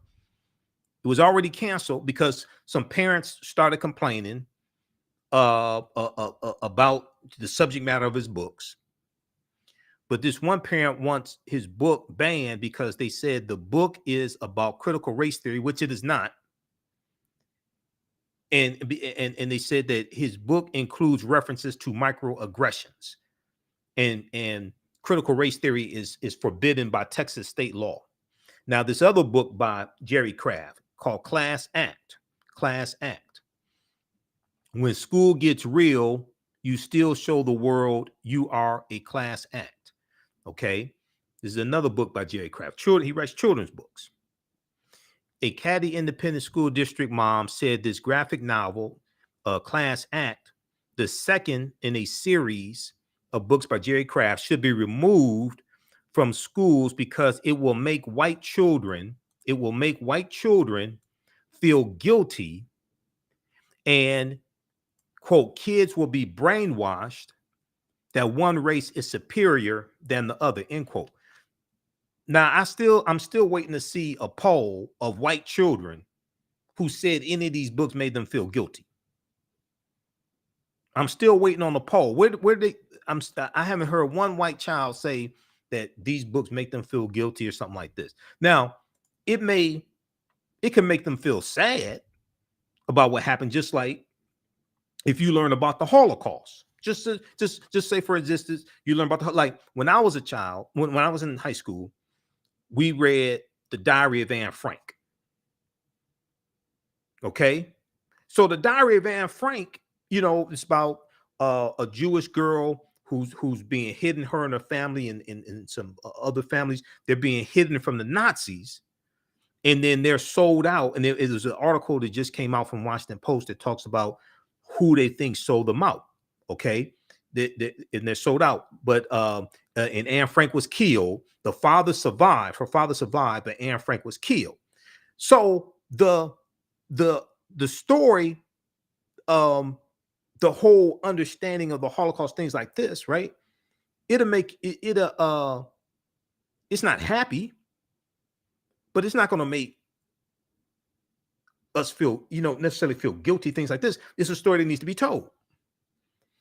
It was already canceled because some parents started complaining about the subject matter of his books. But this one parent wants his book banned because they said the book is about critical race theory, which it is not. And they said that his book includes references to microaggressions, and critical race theory is forbidden by Texas state law. Now, this other book by Jerry Craft called Class Act. When school gets real, you still show the world you are a class act. Okay, this is another book by Jerry Craft. He writes children's books. A Caddy Independent School District mom said this graphic novel, Class Act, the second in a series of books by Jerry Craft, should be removed from schools because it will make white children feel guilty, and, quote, kids will be brainwashed that one race is superior than the other, end quote. Now, I'm still waiting to see a poll of white children who said any of these books made them feel guilty. I'm still waiting on a poll. I haven't heard one white child say that these books make them feel guilty or something like this. Now, it can make them feel sad about what happened, just like if you learn about the Holocaust. Just say, for instance, you learn about like when I was a child, when I was in high school, we read The Diary of Anne Frank. Okay, so The Diary of Anne Frank, it's about a Jewish girl who's being hidden, her and her family and some other families, they're being hidden from the Nazis, and then they're sold out. And there's an article that just came out from Washington Post that talks about who they think sold them out. Okay, and they're sold out, but and Anne Frank was killed. The father survived. Her father survived, but Anne Frank was killed. So the story, the whole understanding of the Holocaust, things like this, right? It'll make it's not happy, but it's not going to make us feel, necessarily feel guilty. Things like this. It's a story that needs to be told.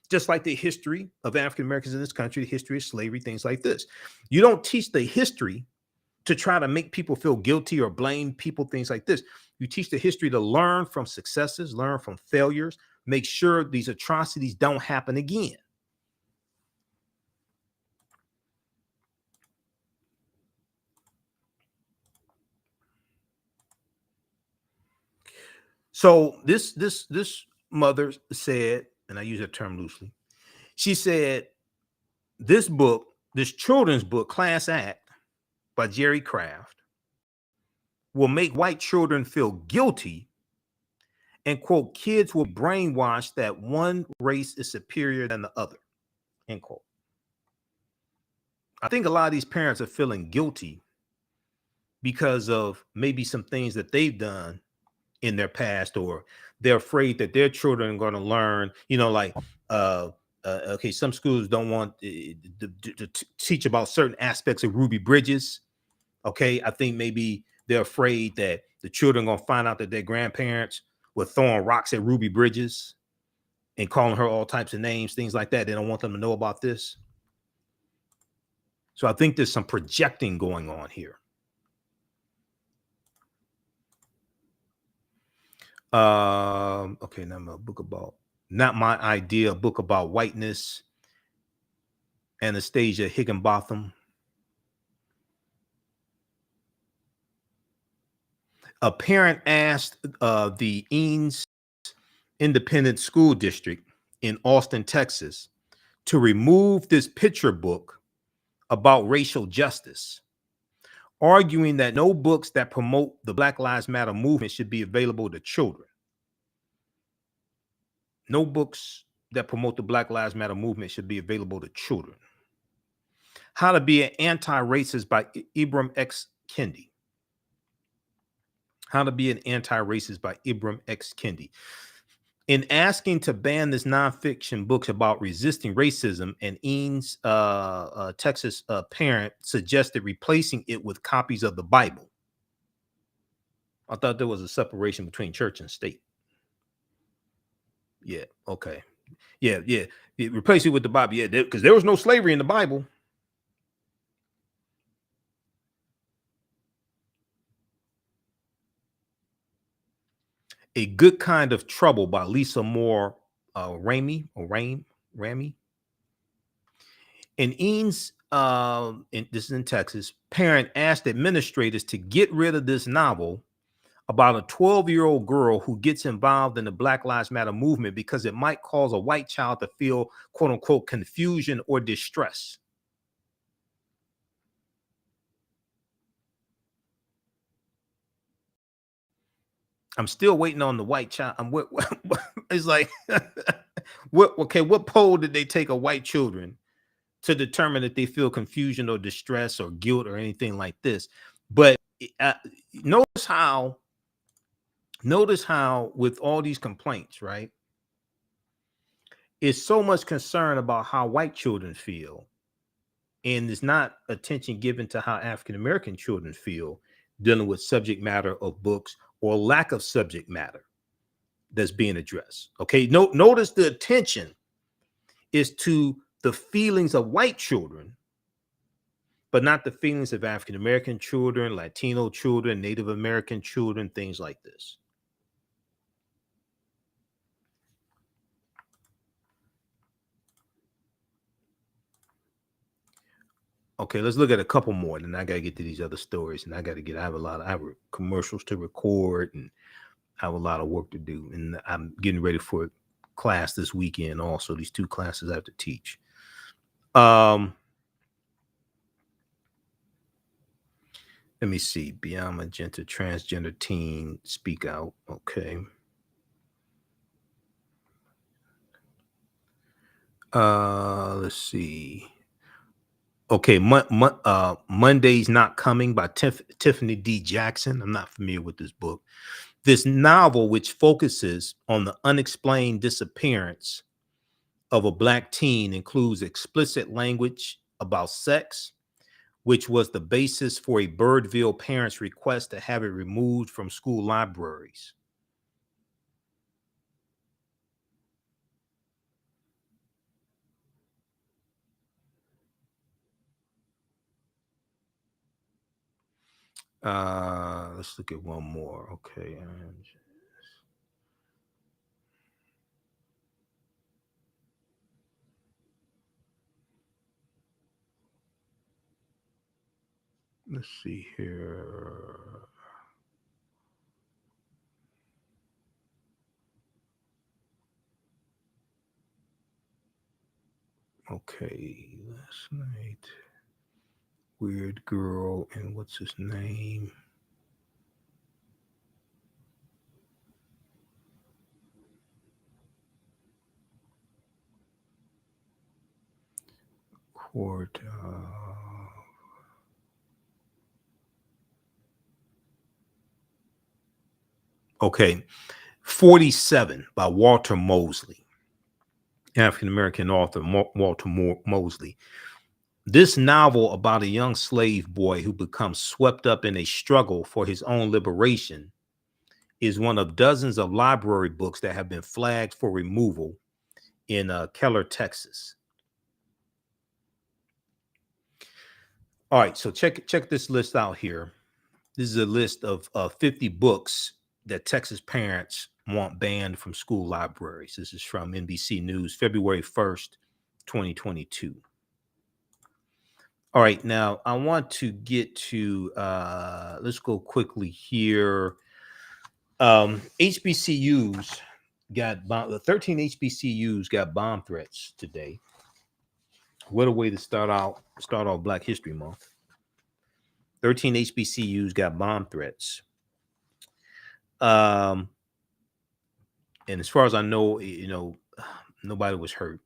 Just like the history of African Americans in this country, the history of slavery, things like this. You don't teach the history to try to make people feel guilty or blame people, things like this. You teach the history to learn from successes, learn from failures, make sure these atrocities don't happen again. So this mother said, and I use that term loosely, she said, this book, this children's book, Class Act by Jerry Craft, will make white children feel guilty and quote, kids were brainwashed that one race is superior than the other, end quote. I think a lot of these parents are feeling guilty because of maybe some things that they've done in their past, or they're afraid that their children are going to learn, like, okay, some schools don't want to teach about certain aspects of Ruby Bridges. Okay, I think maybe they're afraid that the children are going to find out that their grandparents were throwing rocks at Ruby Bridges and calling her all types of names, things like that. They don't want them to know about this. So I think there's some projecting going on here. Okay, now I'm a book about, not my idea, a book about whiteness, Anastasia Higginbotham. A parent asked the Eanes Independent School District in Austin, Texas, to remove this picture book about racial justice, arguing that no books that promote the Black Lives Matter movement should be available to children. No books that promote the Black Lives Matter movement should be available to children. How to Be an Anti-Racist by Ibram X. Kendi. How to Be an Anti-Racist by Ibram X. Kendi. In asking to ban this nonfiction books about resisting racism, an Eanes, Texas parent suggested replacing it with copies of the Bible. I thought there was a separation between church and state. Yeah, okay. Yeah. Replace it with the Bible. Yeah, because there was no slavery in the Bible. A Good Kind of Trouble by Lisa Moore Ramey. In Eanes, this is in Texas, parent asked administrators to get rid of this novel about a 12-year-old girl who gets involved in the Black Lives Matter movement because it might cause a white child to feel, quote unquote, confusion or distress. I'm still waiting on the white child. It's like, what poll did they take of white children to determine that they feel confusion or distress or guilt or anything like this? But notice how with all these complaints, right, it's so much concern about how white children feel, and there's not attention given to how African-American children feel dealing with subject matter of books or lack of subject matter that's being addressed. Okay, notice the attention is to the feelings of white children, but not the feelings of African-American children, Latino children, Native American children, things like this. Okay, let's look at a couple more, and I got to get to these other stories, and I have commercials to record, and I have a lot of work to do, and I'm getting ready for class this weekend. Also, these 2 classes I have to teach. Let me see. Beyond Magenta, transgender teen speak out. Okay. Let's see. Okay, Monday's Not Coming by Tiffany D. Jackson. I'm not familiar with this book. This novel, which focuses on the unexplained disappearance of a Black teen, includes explicit language about sex, which was the basis for a Birdville parent's request to have it removed from school libraries. Let's look at one more. Okay. Let's see here. Okay, last night. Weird girl, and what's his name? Report. Okay. 47 by Walter Mosley, African-American author Walter Mosley. This novel about a young slave boy who becomes swept up in a struggle for his own liberation is one of dozens of library books that have been flagged for removal in Keller, Texas. All right, so check this list out here. This is a list of 50 books that Texas parents want banned from school libraries. This is from NBC News, February 1st, 2022. All right, now I want to get to, let's go quickly here. HBCUs got 13 HBCUs got bomb threats today. What a way to start off Black History Month. 13 HBCUs got bomb threats. And as far as I know, nobody was hurt.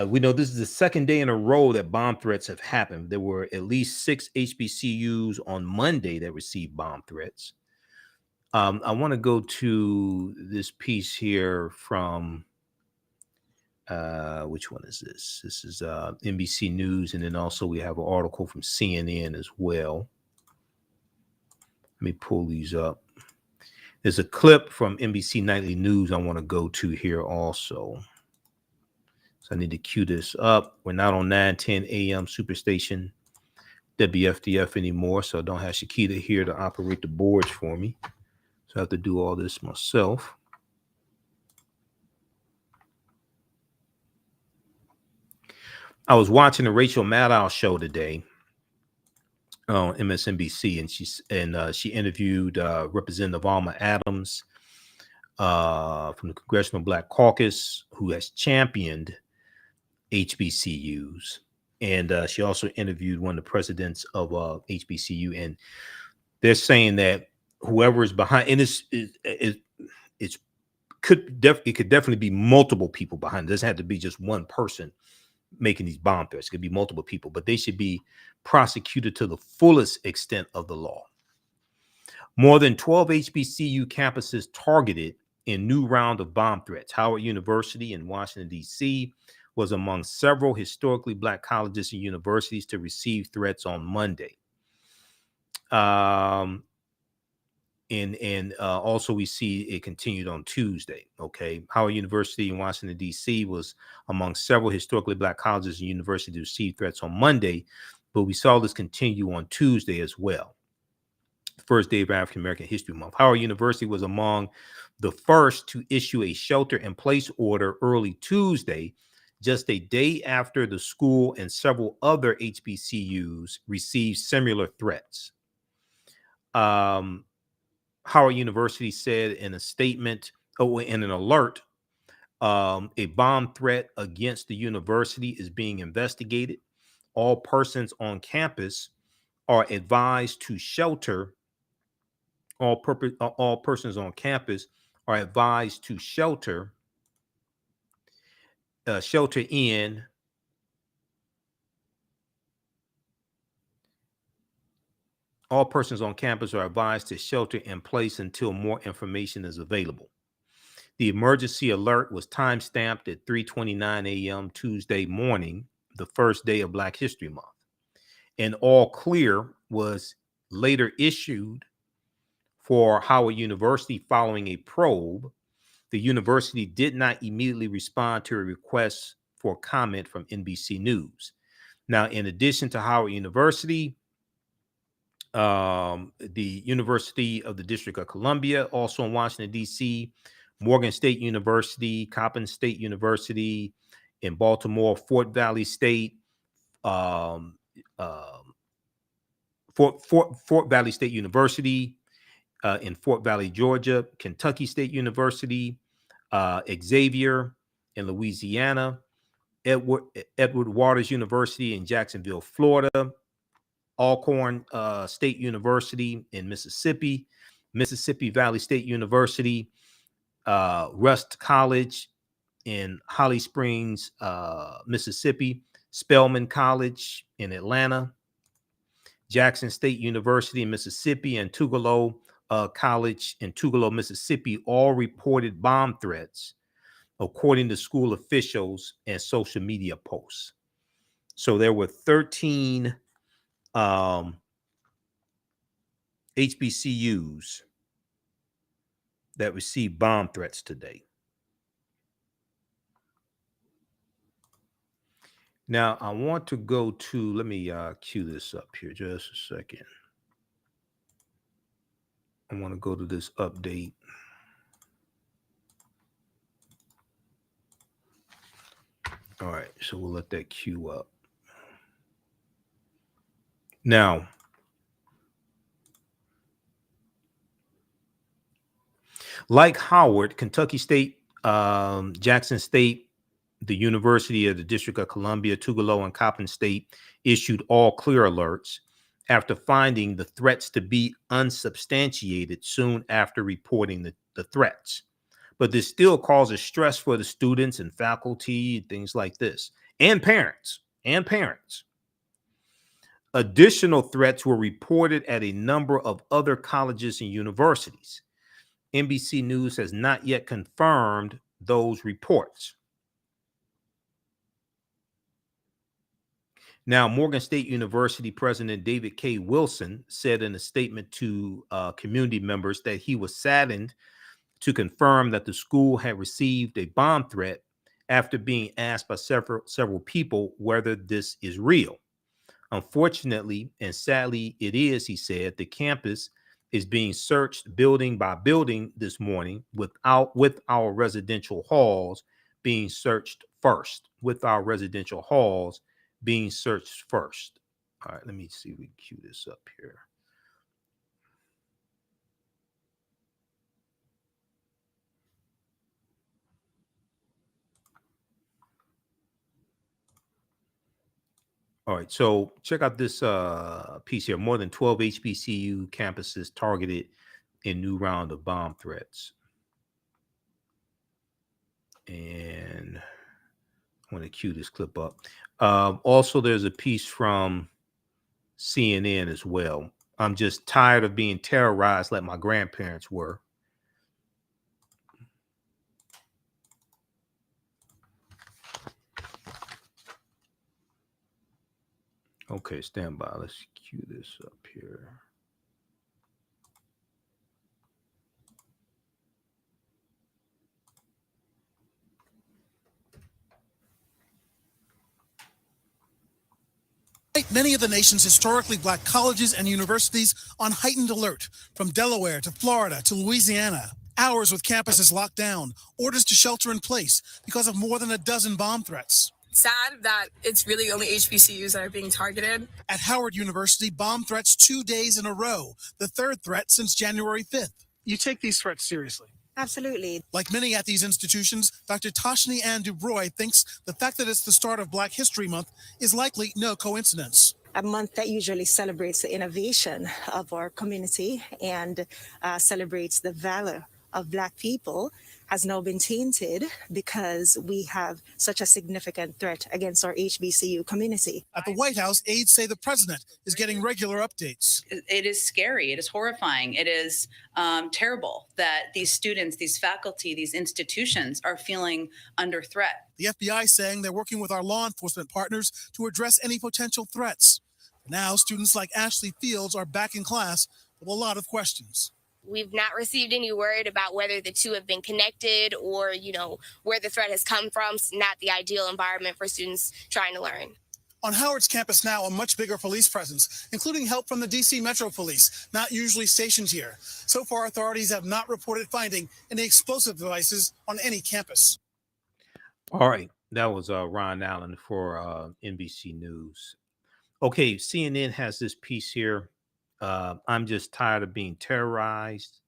We know this is the second day in a row that bomb threats have happened. There were at least 6 HBCUs on Monday that received bomb threats. I want to go to this piece here from, which one is this? This is NBC News, and then also we have an article from CNN as well. Let me pull these up. There's a clip from NBC Nightly News I want to go to here also. So I need to cue this up. We're not on 9:10 a.m. Superstation WFDF anymore, so I don't have Shakita here to operate the boards for me. So I have to do all this myself. I was watching the Rachel Maddow show today on MSNBC, and she interviewed Representative Alma Adams from the Congressional Black Caucus, who has championed HBCUs, and she also interviewed one of the presidents of HBCU, and they're saying that whoever is behind, and it could definitely be multiple people behind. It doesn't have to be just one person making these bomb threats. It could be multiple people, but they should be prosecuted to the fullest extent of the law. More than 12 HBCU campuses targeted in new round of bomb threats. Howard University in Washington, D.C. was among several historically Black colleges and universities to receive threats on Monday. And also we see it continued on Tuesday. Okay, Howard University in Washington, D.C. was among several historically Black colleges and universities to receive threats on Monday, but we saw this continue on Tuesday as well. First day of African American History Month. Howard University was among the first to issue a shelter-in-place order early Tuesday, just a day after the school and several other HBCUs received similar threats. Howard University said in a statement, in an alert, a bomb threat against the university is being investigated. All persons on campus are advised to shelter. All persons on campus are advised to shelter in. All persons on campus are advised to shelter in place until more information is available. The emergency alert was time-stamped at 3:29 a.m. Tuesday morning, the first day of Black History Month. An all clear was later issued for Howard University following a probe. The university did not immediately respond to a request for comment from NBC News. Now, in addition to Howard University, the University of the District of Columbia, also in Washington, D.C., Morgan State University, Coppin State University in Baltimore, Fort Valley State, Fort Valley State University in Fort Valley, Georgia, Kentucky State University, Xavier in Louisiana, Edward Waters University in Jacksonville, Florida, Alcorn State University in Mississippi, Mississippi Valley State University, Rust College in Holly Springs, Mississippi, Spelman College in Atlanta, Jackson State University in Mississippi, and Tugelo College in Tugelo, Mississippi, all reported bomb threats, according to school officials and social media posts. So there were 13 HBCUs that received bomb threats today. Now, I want to go to, let me cue this up here just a second. I want to go to this update. All right, so we'll let that queue up. Now, like Howard, Kentucky State, Jackson State, the University of the District of Columbia, Tugelo, and Coppin State issued all clear alerts after finding the threats to be unsubstantiated soon after reporting the threats. But this still causes stress for the students and faculty, things like this, and parents. Additional threats were reported at a number of other colleges and universities. NBC News has not yet confirmed those reports. Now, Morgan State University President David K. Wilson said in a statement to community members that he was saddened to confirm that the school had received a bomb threat after being asked by several people whether this is real. Unfortunately, and sadly it is, he said, the campus is being searched building by building this morning with our residential halls being searched first. All right, let me see if we can cue this up here. All right, so check out this piece here. More than 12 HBCU campuses targeted in new round of bomb threats. And I want to cue this clip up. Also, there's a piece from CNN as well. I'm just tired of being terrorized like my grandparents were. Okay, stand by. Let's cue this up here. Many of the nation's historically black colleges and universities on heightened alert, from Delaware to Florida to Louisiana. Hours with campuses locked down, orders to shelter in place because of more than a dozen bomb threats. Sad that it's really only HBCUs that are being targeted. At Howard University, bomb threats 2 days in a row, the third threat since January 5th. You take these threats seriously? Absolutely. Like many at these institutions, Dr. Toshni Ann DuBroy thinks the fact that it's the start of Black History Month is likely no coincidence. A month that usually celebrates the innovation of our community and celebrates the valor of Black people has now been tainted because we have such a significant threat against our HBCU community. At the White House, aides say the president is getting regular updates. It is scary. It is horrifying. It is terrible that these students, these faculty, these institutions are feeling under threat. The FBI saying they're working with our law enforcement partners to address any potential threats. Now, students like Ashley Fields are back in class with a lot of questions. We've not received any word about whether the two have been connected or, where the threat has come from. It's not the ideal environment for students trying to learn. On Howard's campus now, a much bigger police presence, including help from the D.C. Metro Police, not usually stationed here. So far, authorities have not reported finding any explosive devices on any campus. All right, that was Ron Allen for NBC News. Okay, CNN has this piece here. I'm just tired of being terrorized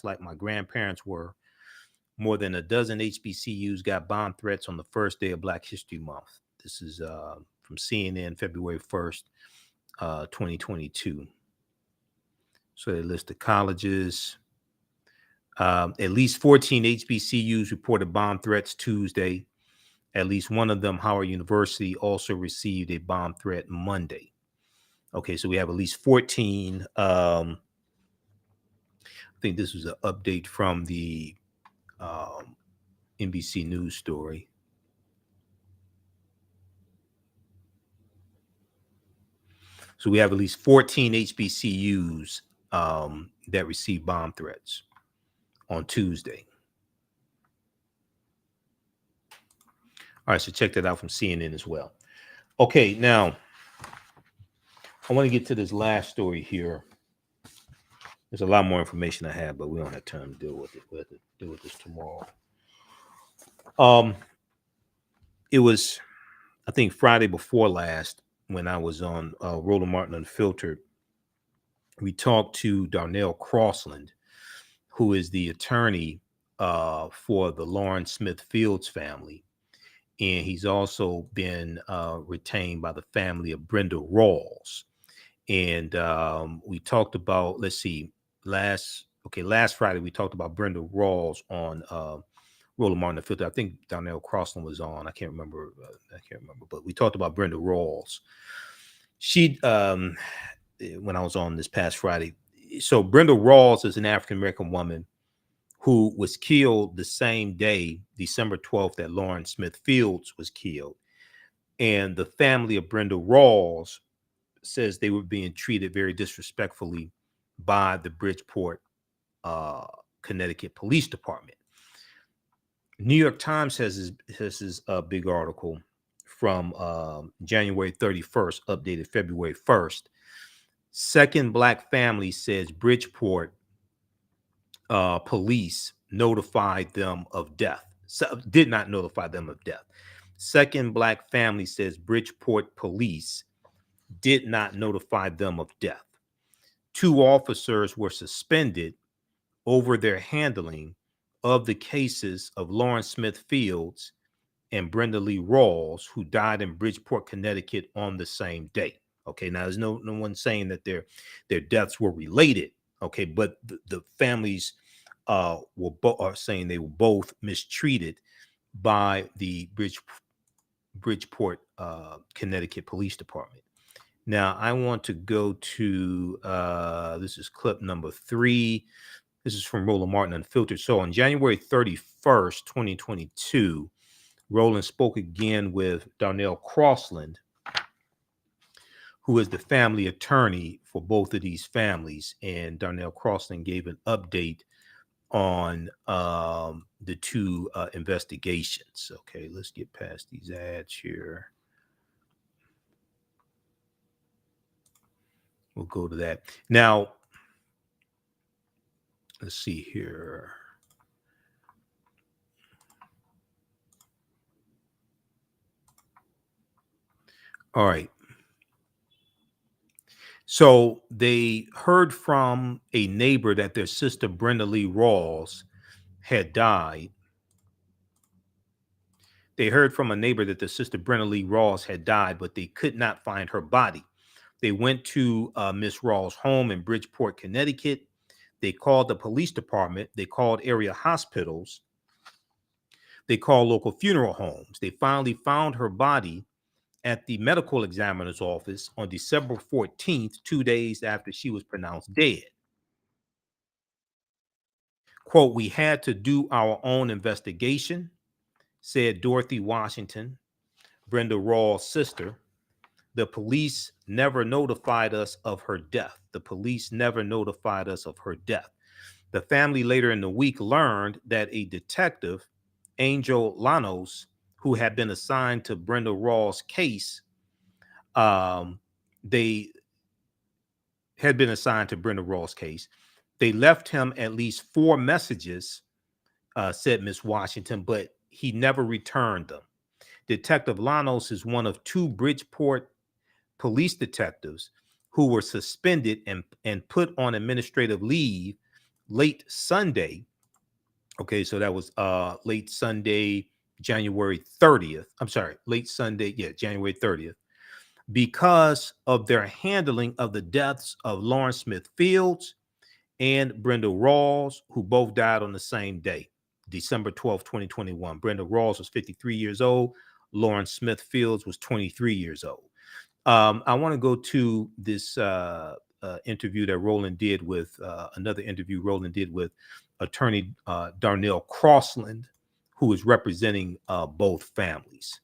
like my grandparents were. More than a dozen HBCUs got bomb threats on the first day of Black History Month. This is from CNN, February 1st, 2022. So they list the colleges. At least 14 HBCUs reported bomb threats Tuesday. At least one of them, Howard University, also received a bomb threat Monday. Okay, so we have at least 14. I think this was an update from the NBC News story. So we have at least 14 HBCUs that received bomb threats on Tuesday. All right, so check that out from CNN as well. Okay, now I want to get to this last story here. There's a lot more information I have, but we don't have time to deal with it. We'll have to deal with this tomorrow. It was, I think, Friday before last when I was on Roland Martin Unfiltered. We talked to Darnell Crossland, who is the attorney for the Lawrence Smith Fields family. And he's also been retained by the family of Brenda Rawls. And we talked about, let's see, last Friday, we talked about Brenda Rawls on Roland Martin Unfiltered. I think Darnell Crossland was on. I can't remember, but we talked about Brenda Rawls. She, when I was on this past Friday. So Brenda Rawls is an African-American woman who was killed the same day, December 12th, that Lawrence Smith Fields was killed. And the family of Brenda Rawls says they were being treated very disrespectfully by the Bridgeport, Connecticut Police Department. New York Times has this big article from January 31st, updated February 1st. Second Black family says Bridgeport police notified them of death. Did not notify them of death. Second Black family says Bridgeport police did not notify them of death. 2 officers were suspended over their handling of the cases of Lawrence Smith Fields and Brenda Lee Rawls, who died in Bridgeport, Connecticut on the same day. Okay, now there's no one saying that their deaths were related. Okay, but the families are saying they were both mistreated by the Bridgeport, Connecticut Police Department. Now I want to go to this is clip number 3. This is from Roland Martin Unfiltered. So on January 31st, 2022, Roland spoke again with Darnell Crossland, who is the family attorney for both of these families. And Darnell Crossland gave an update on the 2 investigations. Okay, let's get past these ads here. We'll go to that. Now, let's see here. All right. So they heard from a neighbor that their sister Brenda Lee Rawls had died. They heard from a neighbor that their sister Brenda Lee Rawls had died, but they could not find her body. They went to Miss Rawls' home in Bridgeport, Connecticut. They called the police department. They called area hospitals. They called local funeral homes. They finally found her body at the medical examiner's office on December 14th, 2 days after she was pronounced dead. Quote, "We had to do our own investigation," said Dorothy Washington, Brenda Rawls' sister. "The police never notified us of her death. The police never notified us of her death." The family later in the week learned that a detective, Angel Llanos, who had been assigned to Brenda Rawls' case, they had been assigned to Brenda Rawls' case. They left him at least 4 messages, said Miss Washington, but he never returned them. Detective Llanos is one of 2 Bridgeport police detectives who were suspended and put on administrative leave late Sunday. Okay, so that was late Sunday, January 30th. I'm sorry, late Sunday, January 30th, because of their handling of the deaths of Lawrence Smith Fields and Brenda Rawls, who both died on the same day, December 12th, 2021. Brenda Rawls was 53 years old. Lauren Smith Fields was 23 years old. I want to go to this interview that Roland did with another interview Roland did with attorney Darnell Crossland, who is representing both families.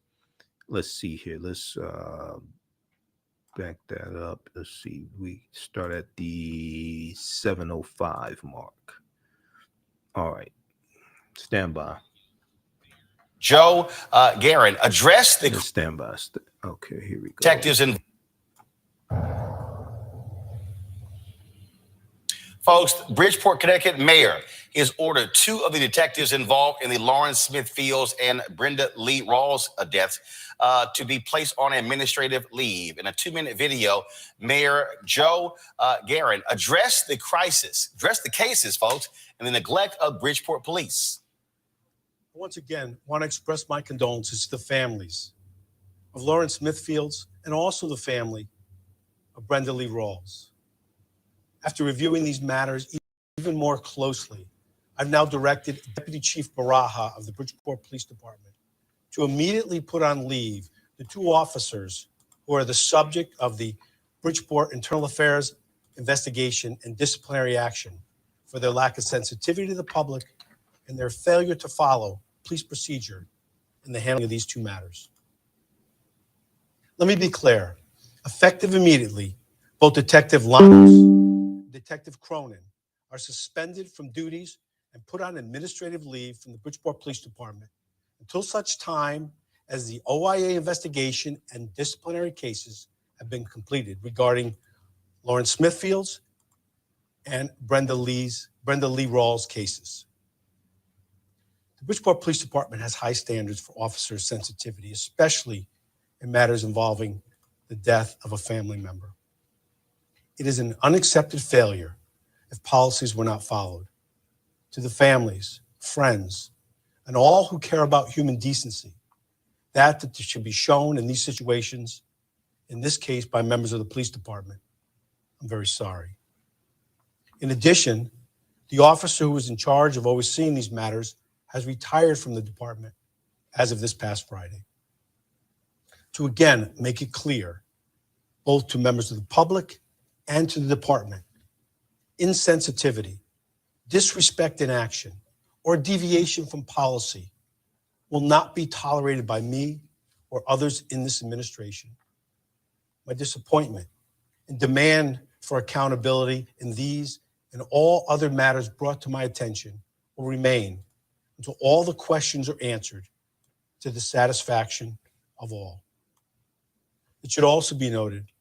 Let's see here. Let's back that up. Let's see. We start at the 7:05 mark. All right. Stand by. Joe Guerin addressed the stand by. Okay, here we go. Detectives in folks. Bridgeport, Connecticut mayor has ordered 2 of the detectives involved in the Lauren Smith Fields and Brenda Lee Rawls deaths to be placed on administrative leave. In a 2-minute video, Mayor Joe Guerin addressed the cases, folks, and the neglect of Bridgeport police. Once again, I want to express my condolences to the families of Lauren Smith Fields and also the family of Brenda Lee Rawls. After reviewing these matters even more closely, I've now directed Deputy Chief Baraha of the Bridgeport Police Department to immediately put on leave the 2 officers who are the subject of the Bridgeport Internal Affairs investigation and disciplinary action for their lack of sensitivity to the public and their failure to follow police procedure in the handling of these 2 matters. Let me be clear. Effective immediately, both Detective Lyons and Detective Cronin are suspended from duties and put on administrative leave from the Bridgeport Police Department until such time as the OIA investigation and disciplinary cases have been completed regarding Lauren Smith Fields and Brenda Lee Rawls cases. The Bridgeport Police Department has high standards for officer sensitivity, especially in matters involving the death of a family member. It is an unaccepted failure if policies were not followed. To the families, friends, and all who care about human decency, that should be shown in these situations, in this case by members of the police department. I'm very sorry. In addition, the officer who was in charge of overseeing these matters has retired from the department as of this past Friday. To again make it clear, both to members of the public and to the department, insensitivity, disrespect in action, or deviation from policy will not be tolerated by me or others in this administration. My disappointment and demand for accountability in these and all other matters brought to my attention will remain until all the questions are answered to the satisfaction of all. It should also be noted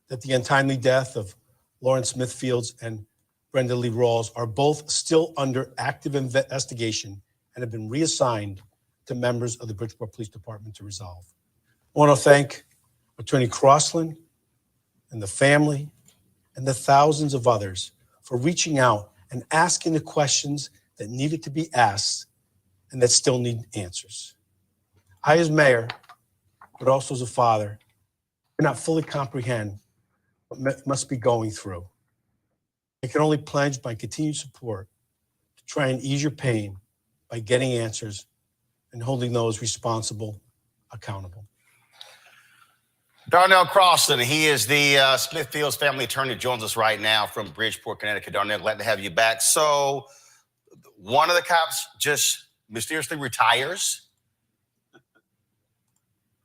that the untimely death of Lauren Smith Fields and Brenda Lee Rawls are both still under active investigation and have been reassigned to members of the Bridgeport Police Department to resolve. I want to thank Attorney Crossland and the family and the thousands of others for reaching out and asking the questions that needed to be asked and that still need answers. I, as mayor, but also as a father, cannot fully comprehend what must be going through. I can only pledge my continued support to try and ease your pain by getting answers and holding those responsible accountable. Darnell Crossland, he is the Smith Fields family attorney, joins us right now from Bridgeport, Connecticut. Darnell, glad to have you back. So one of the cops just mysteriously retires.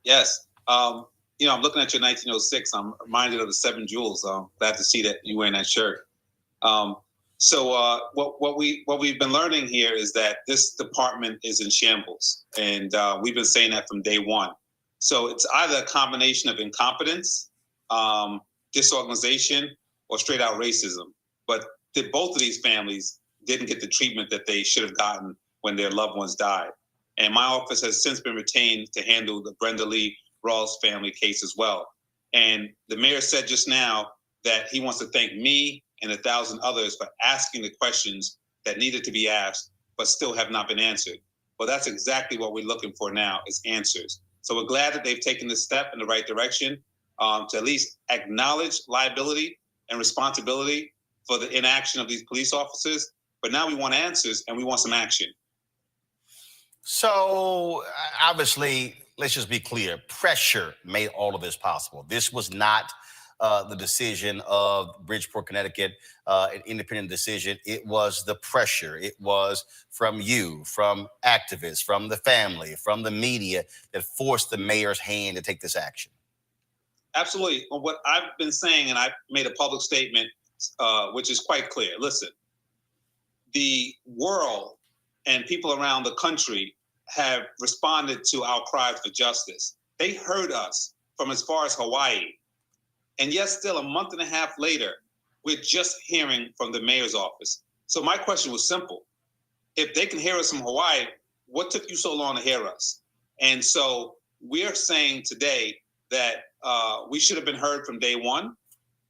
Yes. I'm looking at your 1906. I'm reminded of the 7 Jewels. Glad to see that you're wearing that shirt. What we've been learning here is that this department is in shambles, and we've been saying that from day one. So it's either a combination of incompetence, disorganization, or straight out racism. But both of these families didn't get the treatment that they should have gotten when their loved ones died. And my office has since been retained to handle the Brenda Lee Rawls family case as well. And the mayor said just now that he wants to thank me and 1,000 others for asking the questions that needed to be asked, but still have not been answered. Well, that's exactly what we're looking for now, is answers. So we're glad that they've taken this step in the right direction to at least acknowledge liability and responsibility, for the inaction of these police officers. But now we want answers and we want some action. So obviously, let's just be clear. Pressure made all of this possible. This was not the decision of Bridgeport, Connecticut, an independent decision. It was the pressure. It was from you, from activists, from the family, from the media that forced the mayor's hand to take this action. Absolutely. Well, what I've been saying, and I made a public statement, which is quite clear. Listen, the world and people around the country have responded to our cries for justice. They heard us from as far as Hawaii. And yet still a month and a half later, we're just hearing from the mayor's office. So my question was simple. If they can hear us from Hawaii, what took you so long to hear us? And so we're saying today that we should have been heard from day one.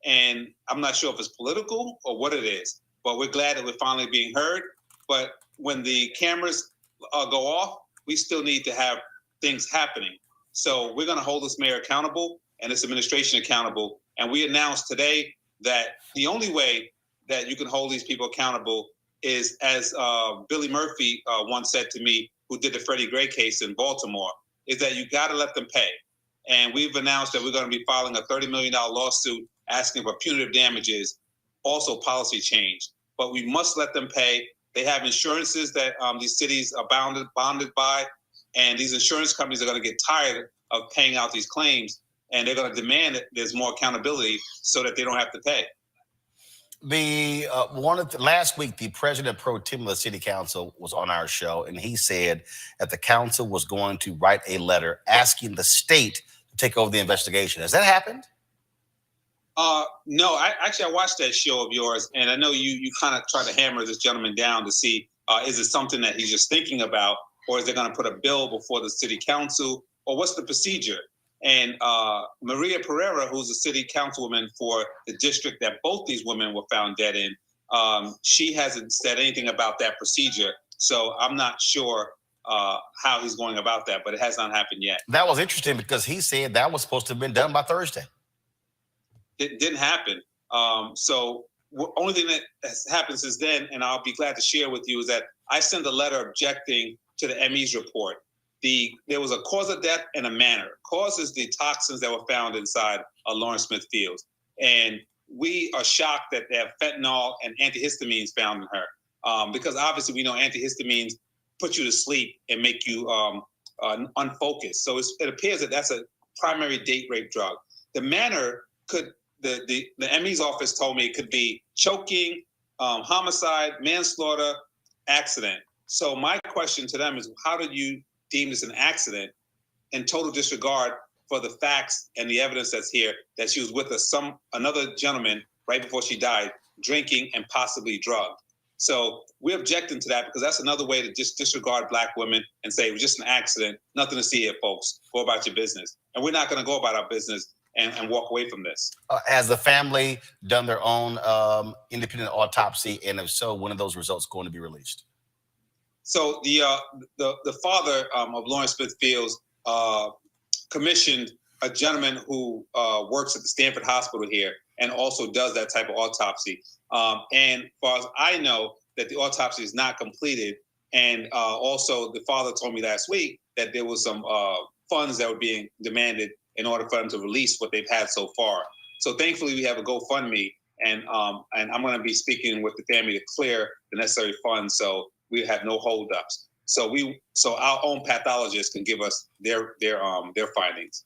And I'm not sure if it's political or what it is, but we're glad that we're finally being heard. But when the cameras go off, we still need to have things happening. So we're going to hold this mayor accountable and this administration accountable. And we announced today that the only way that you can hold these people accountable is, as Billy Murphy once said to me, who did the Freddie Gray case in Baltimore, is that you got to let them pay. And we've announced that we're going to be filing a $30 million lawsuit asking for punitive damages, also policy change. But we must let them pay. They have insurances that these cities are bonded by, and these insurance companies are going to get tired of paying out these claims, and they're going to demand that there's more accountability so that they don't have to pay. Last week, the president pro tem of the city council was on our show, and he said that the council was going to write a letter asking the state to take over the investigation. Has that happened? No, I watched that show of yours, and I know you kind of tried to hammer this gentleman down to see, is it something that he's just thinking about, or is they going to put a bill before the city council, or what's the procedure? And Maria Pereira, who's a city councilwoman for the district that both these women were found dead in, she hasn't said anything about that procedure. So I'm not sure how he's going about that, but it has not happened yet. That was interesting because he said that was supposed to have been done by Thursday. It didn't happen. So the only thing that has happened since then, and I'll be glad to share with you, is that I sent a letter objecting to the ME's report. There was a cause of death and a manner. Cause is the toxins that were found inside Lawrence Smith Fields. And we are shocked that they have fentanyl and antihistamines found in her. Because obviously we know antihistamines put you to sleep and make you unfocused. So it appears that that's a primary date rape drug. The manner could, the ME's office told me it could be choking, homicide, manslaughter, accident. So my question to them is, how did you deem this an accident in total disregard for the facts and the evidence that's here, that she was with another gentleman right before she died, drinking and possibly drugged? So we're objecting to that because that's another way to just disregard Black women and say it was just an accident, nothing to see here, folks. Go about your business. And we're not going to go about our business and walk away from this. Has the family done their own independent autopsy? And if so, when are those results going to be released? So the father of Lawrence Smith Fields commissioned a gentleman who works at the Stanford Hospital here and also does that type of autopsy. And as far as I know, that the autopsy is not completed. And also the father told me last week that there was some funds that were being demanded in order for them to release what they've had so far. So thankfully we have a GoFundMe, and I'm going to be speaking with the family to clear the necessary funds so we have no holdups. So our own pathologists can give us their findings.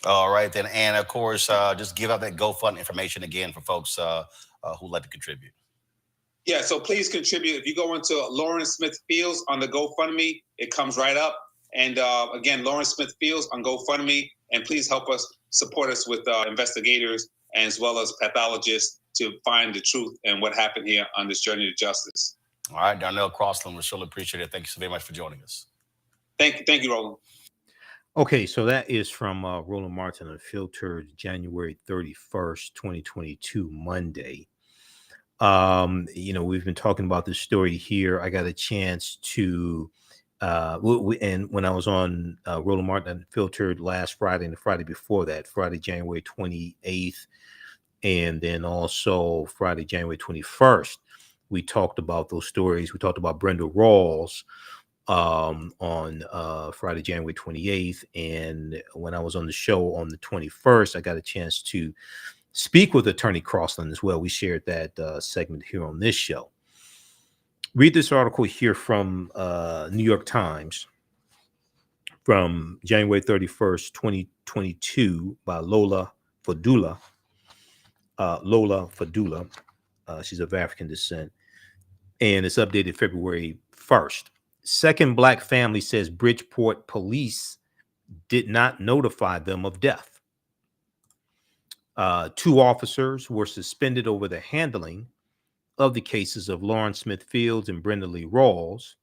All right then, and of course, just give out that GoFundMe information again for folks who'd like to contribute. Yeah, so please contribute. If you go into Lawrence Smith Fields on the GoFundMe, it comes right up. And again, Lawrence Smith Fields on GoFundMe, and please help us, support us with investigators as well as pathologists to find the truth and what happened here on this journey to justice. All right, Darnell Crossland, we surely appreciate it. Thank you so very much for joining us. Thank you, Roland. Okay, so that is from Roland Martin, Unfiltered, January 31st, 2022, Monday. We've been talking about this story here. I got a chance to, and when I was on Roland Martin Unfiltered last Friday and the Friday before that, Friday, January 28th, And then also Friday, January 21st, we talked about those stories. We talked about Brenda Rawls on Friday, January 28th. And when I was on the show on the 21st, I got a chance to speak with Attorney Crossland as well. We shared that segment here on this show. Read this article here from New York Times from January 31st, 2022 by Lola Fadula. She's of African descent. And it's updated February 1st. Second Black family says Bridgeport police did not notify them of death. 2 officers were suspended over the handling of the cases of Lawrence Smith Fields and Brenda Lee Rawls,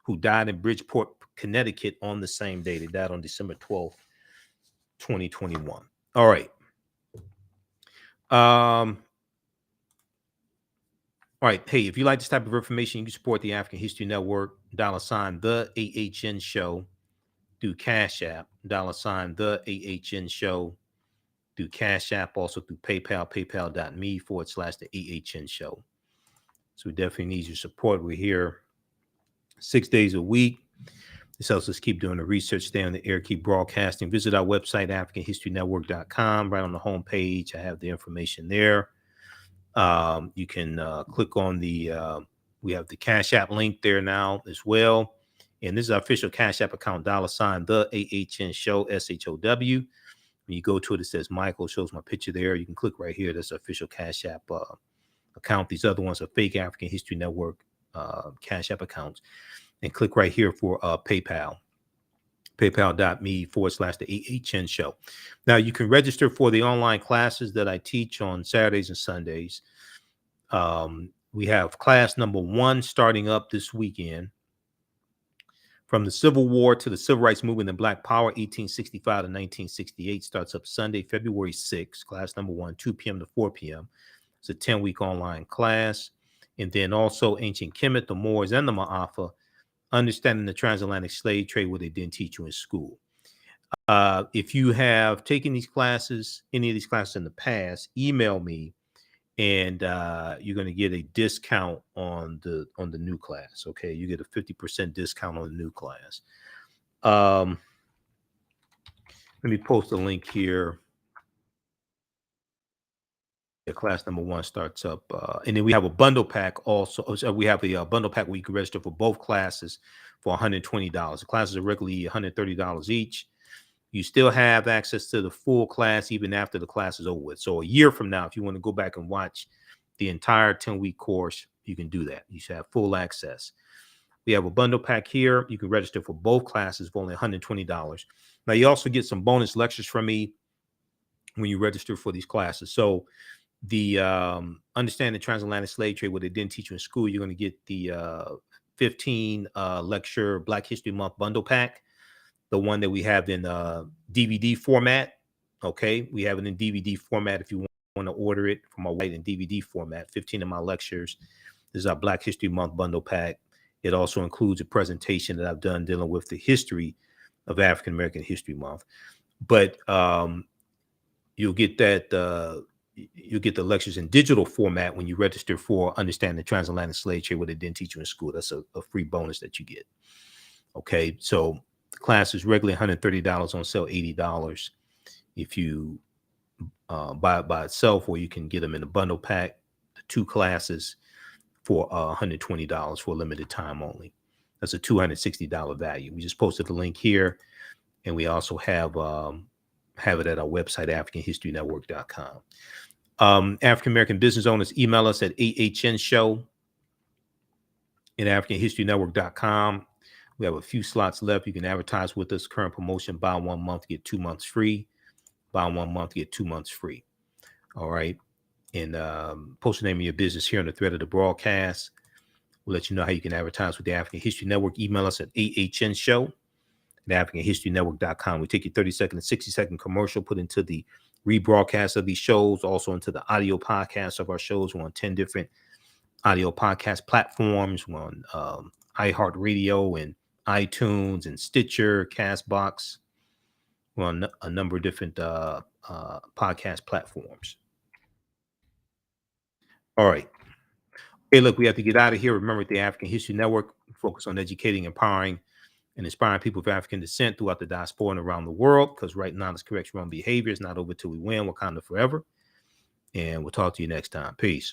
who died in Bridgeport, Connecticut on the same day. They died on December 12th, 2021. All right. All right. Hey, if you like this type of information, you can support the African History Network, $ the AHN Show, through Cash App, $ the AHN Show, through Cash App, also through PayPal, paypal.me/the AHN Show. So we definitely need your support. We're here 6 days a week. This helps us keep doing the research, stay on the air, keep broadcasting. Visit our website, AfricanHistoryNetwork.com. Right on the home page, I have the information there. You can click on we have the Cash App link there now as well. And this is our official Cash App account, $ the AHN Show, SHOW. When you go to it, it says Michael, shows my picture there. You can click right here. That's our official Cash App account. These other ones are fake African History Network Cash App accounts. And click right here for PayPal, paypal.me/the AHN Show. Now, you can register for the online classes that I teach on Saturdays and Sundays. We have class number 1 starting up this weekend. From the Civil War to the Civil Rights Movement and Black Power, 1865 to 1968, starts up Sunday, February 6th. Class number 1, 2 p.m. to 4 p.m. It's a 10-week online class. And then also Ancient Kemet, the Moors, and the Ma'afa, Understanding the Transatlantic Slave Trade, what they didn't teach you in school. If you have taken these classes, any of these classes in the past, email me, and you're going to get a discount on the new class. Okay, you get a 50% discount on the new class. Let me post a link here. Class number 1 starts up, and then we have a bundle pack also. So we have a bundle pack where you can register for both classes for $120. The classes are regularly $130 each. You still have access to the full class even after the class is over with. So a year from now, if you want to go back and watch the entire 10-week course, you can do that. You should have full access. We have a bundle pack here. You can register for both classes for only $120. Now, you also get some bonus lectures from me when you register for these classes. So the Understanding the Transatlantic Slave Trade, what they didn't teach you in school, you're going to get the 15 lecture Black History Month bundle pack, the one that we have in DVD format. Okay, we have it in DVD format if you want to order it from our website in DVD format. 15 of my lectures. This is our Black History Month bundle pack. It also includes a presentation that I've done dealing with the history of African American History Month. But you'll get that. You'll get the lectures in digital format when you register for Understanding the Transatlantic Slave Trade, what they didn't teach you in school. That's a free bonus that you get. Okay, so the class is regularly $130 on sale, $80 if you buy it by itself, or you can get them in a bundle pack, the 2 classes for $120 for a limited time only. That's a $260 value. We just posted the link here, and we also have it at our website, AfricanHistoryNetwork.com. African American business owners, email us at AHNshow at AfricanHistoryNetwork.com. We have a few slots left. You can advertise with us. Current promotion: buy 1 month, get 2 months free. Buy 1 month, get 2 months free. All right. And post the name of your business here on the thread of the broadcast. We'll let you know how you can advertise with the African History Network. Email us at AHNshow at AfricanHistoryNetwork.com. We take your 30-second and 60-second commercial, put into the rebroadcast of these shows, also into the audio podcast of our shows. We're on 10 different audio podcast platforms. We're on iHeartRadio and iTunes and Stitcher, Castbox. We're on a number of different podcast platforms. 10 different audio podcast platforms. We're on iHeartRadio and iTunes and Stitcher, Castbox. We're on a number of different podcast platforms. We're on a number of different podcast platforms. We're on a number of different podcast platforms. We're on a number of different podcast platforms. We're on a number of different All right. Hey, look, we have to get out of here. Remember, the African History Network focus on educating, empowering, and inspiring people of African descent throughout the diaspora and around the world. Because right now, this correction wrong behavior is not over till we win. Wakanda forever. And we'll talk to you next time. Peace.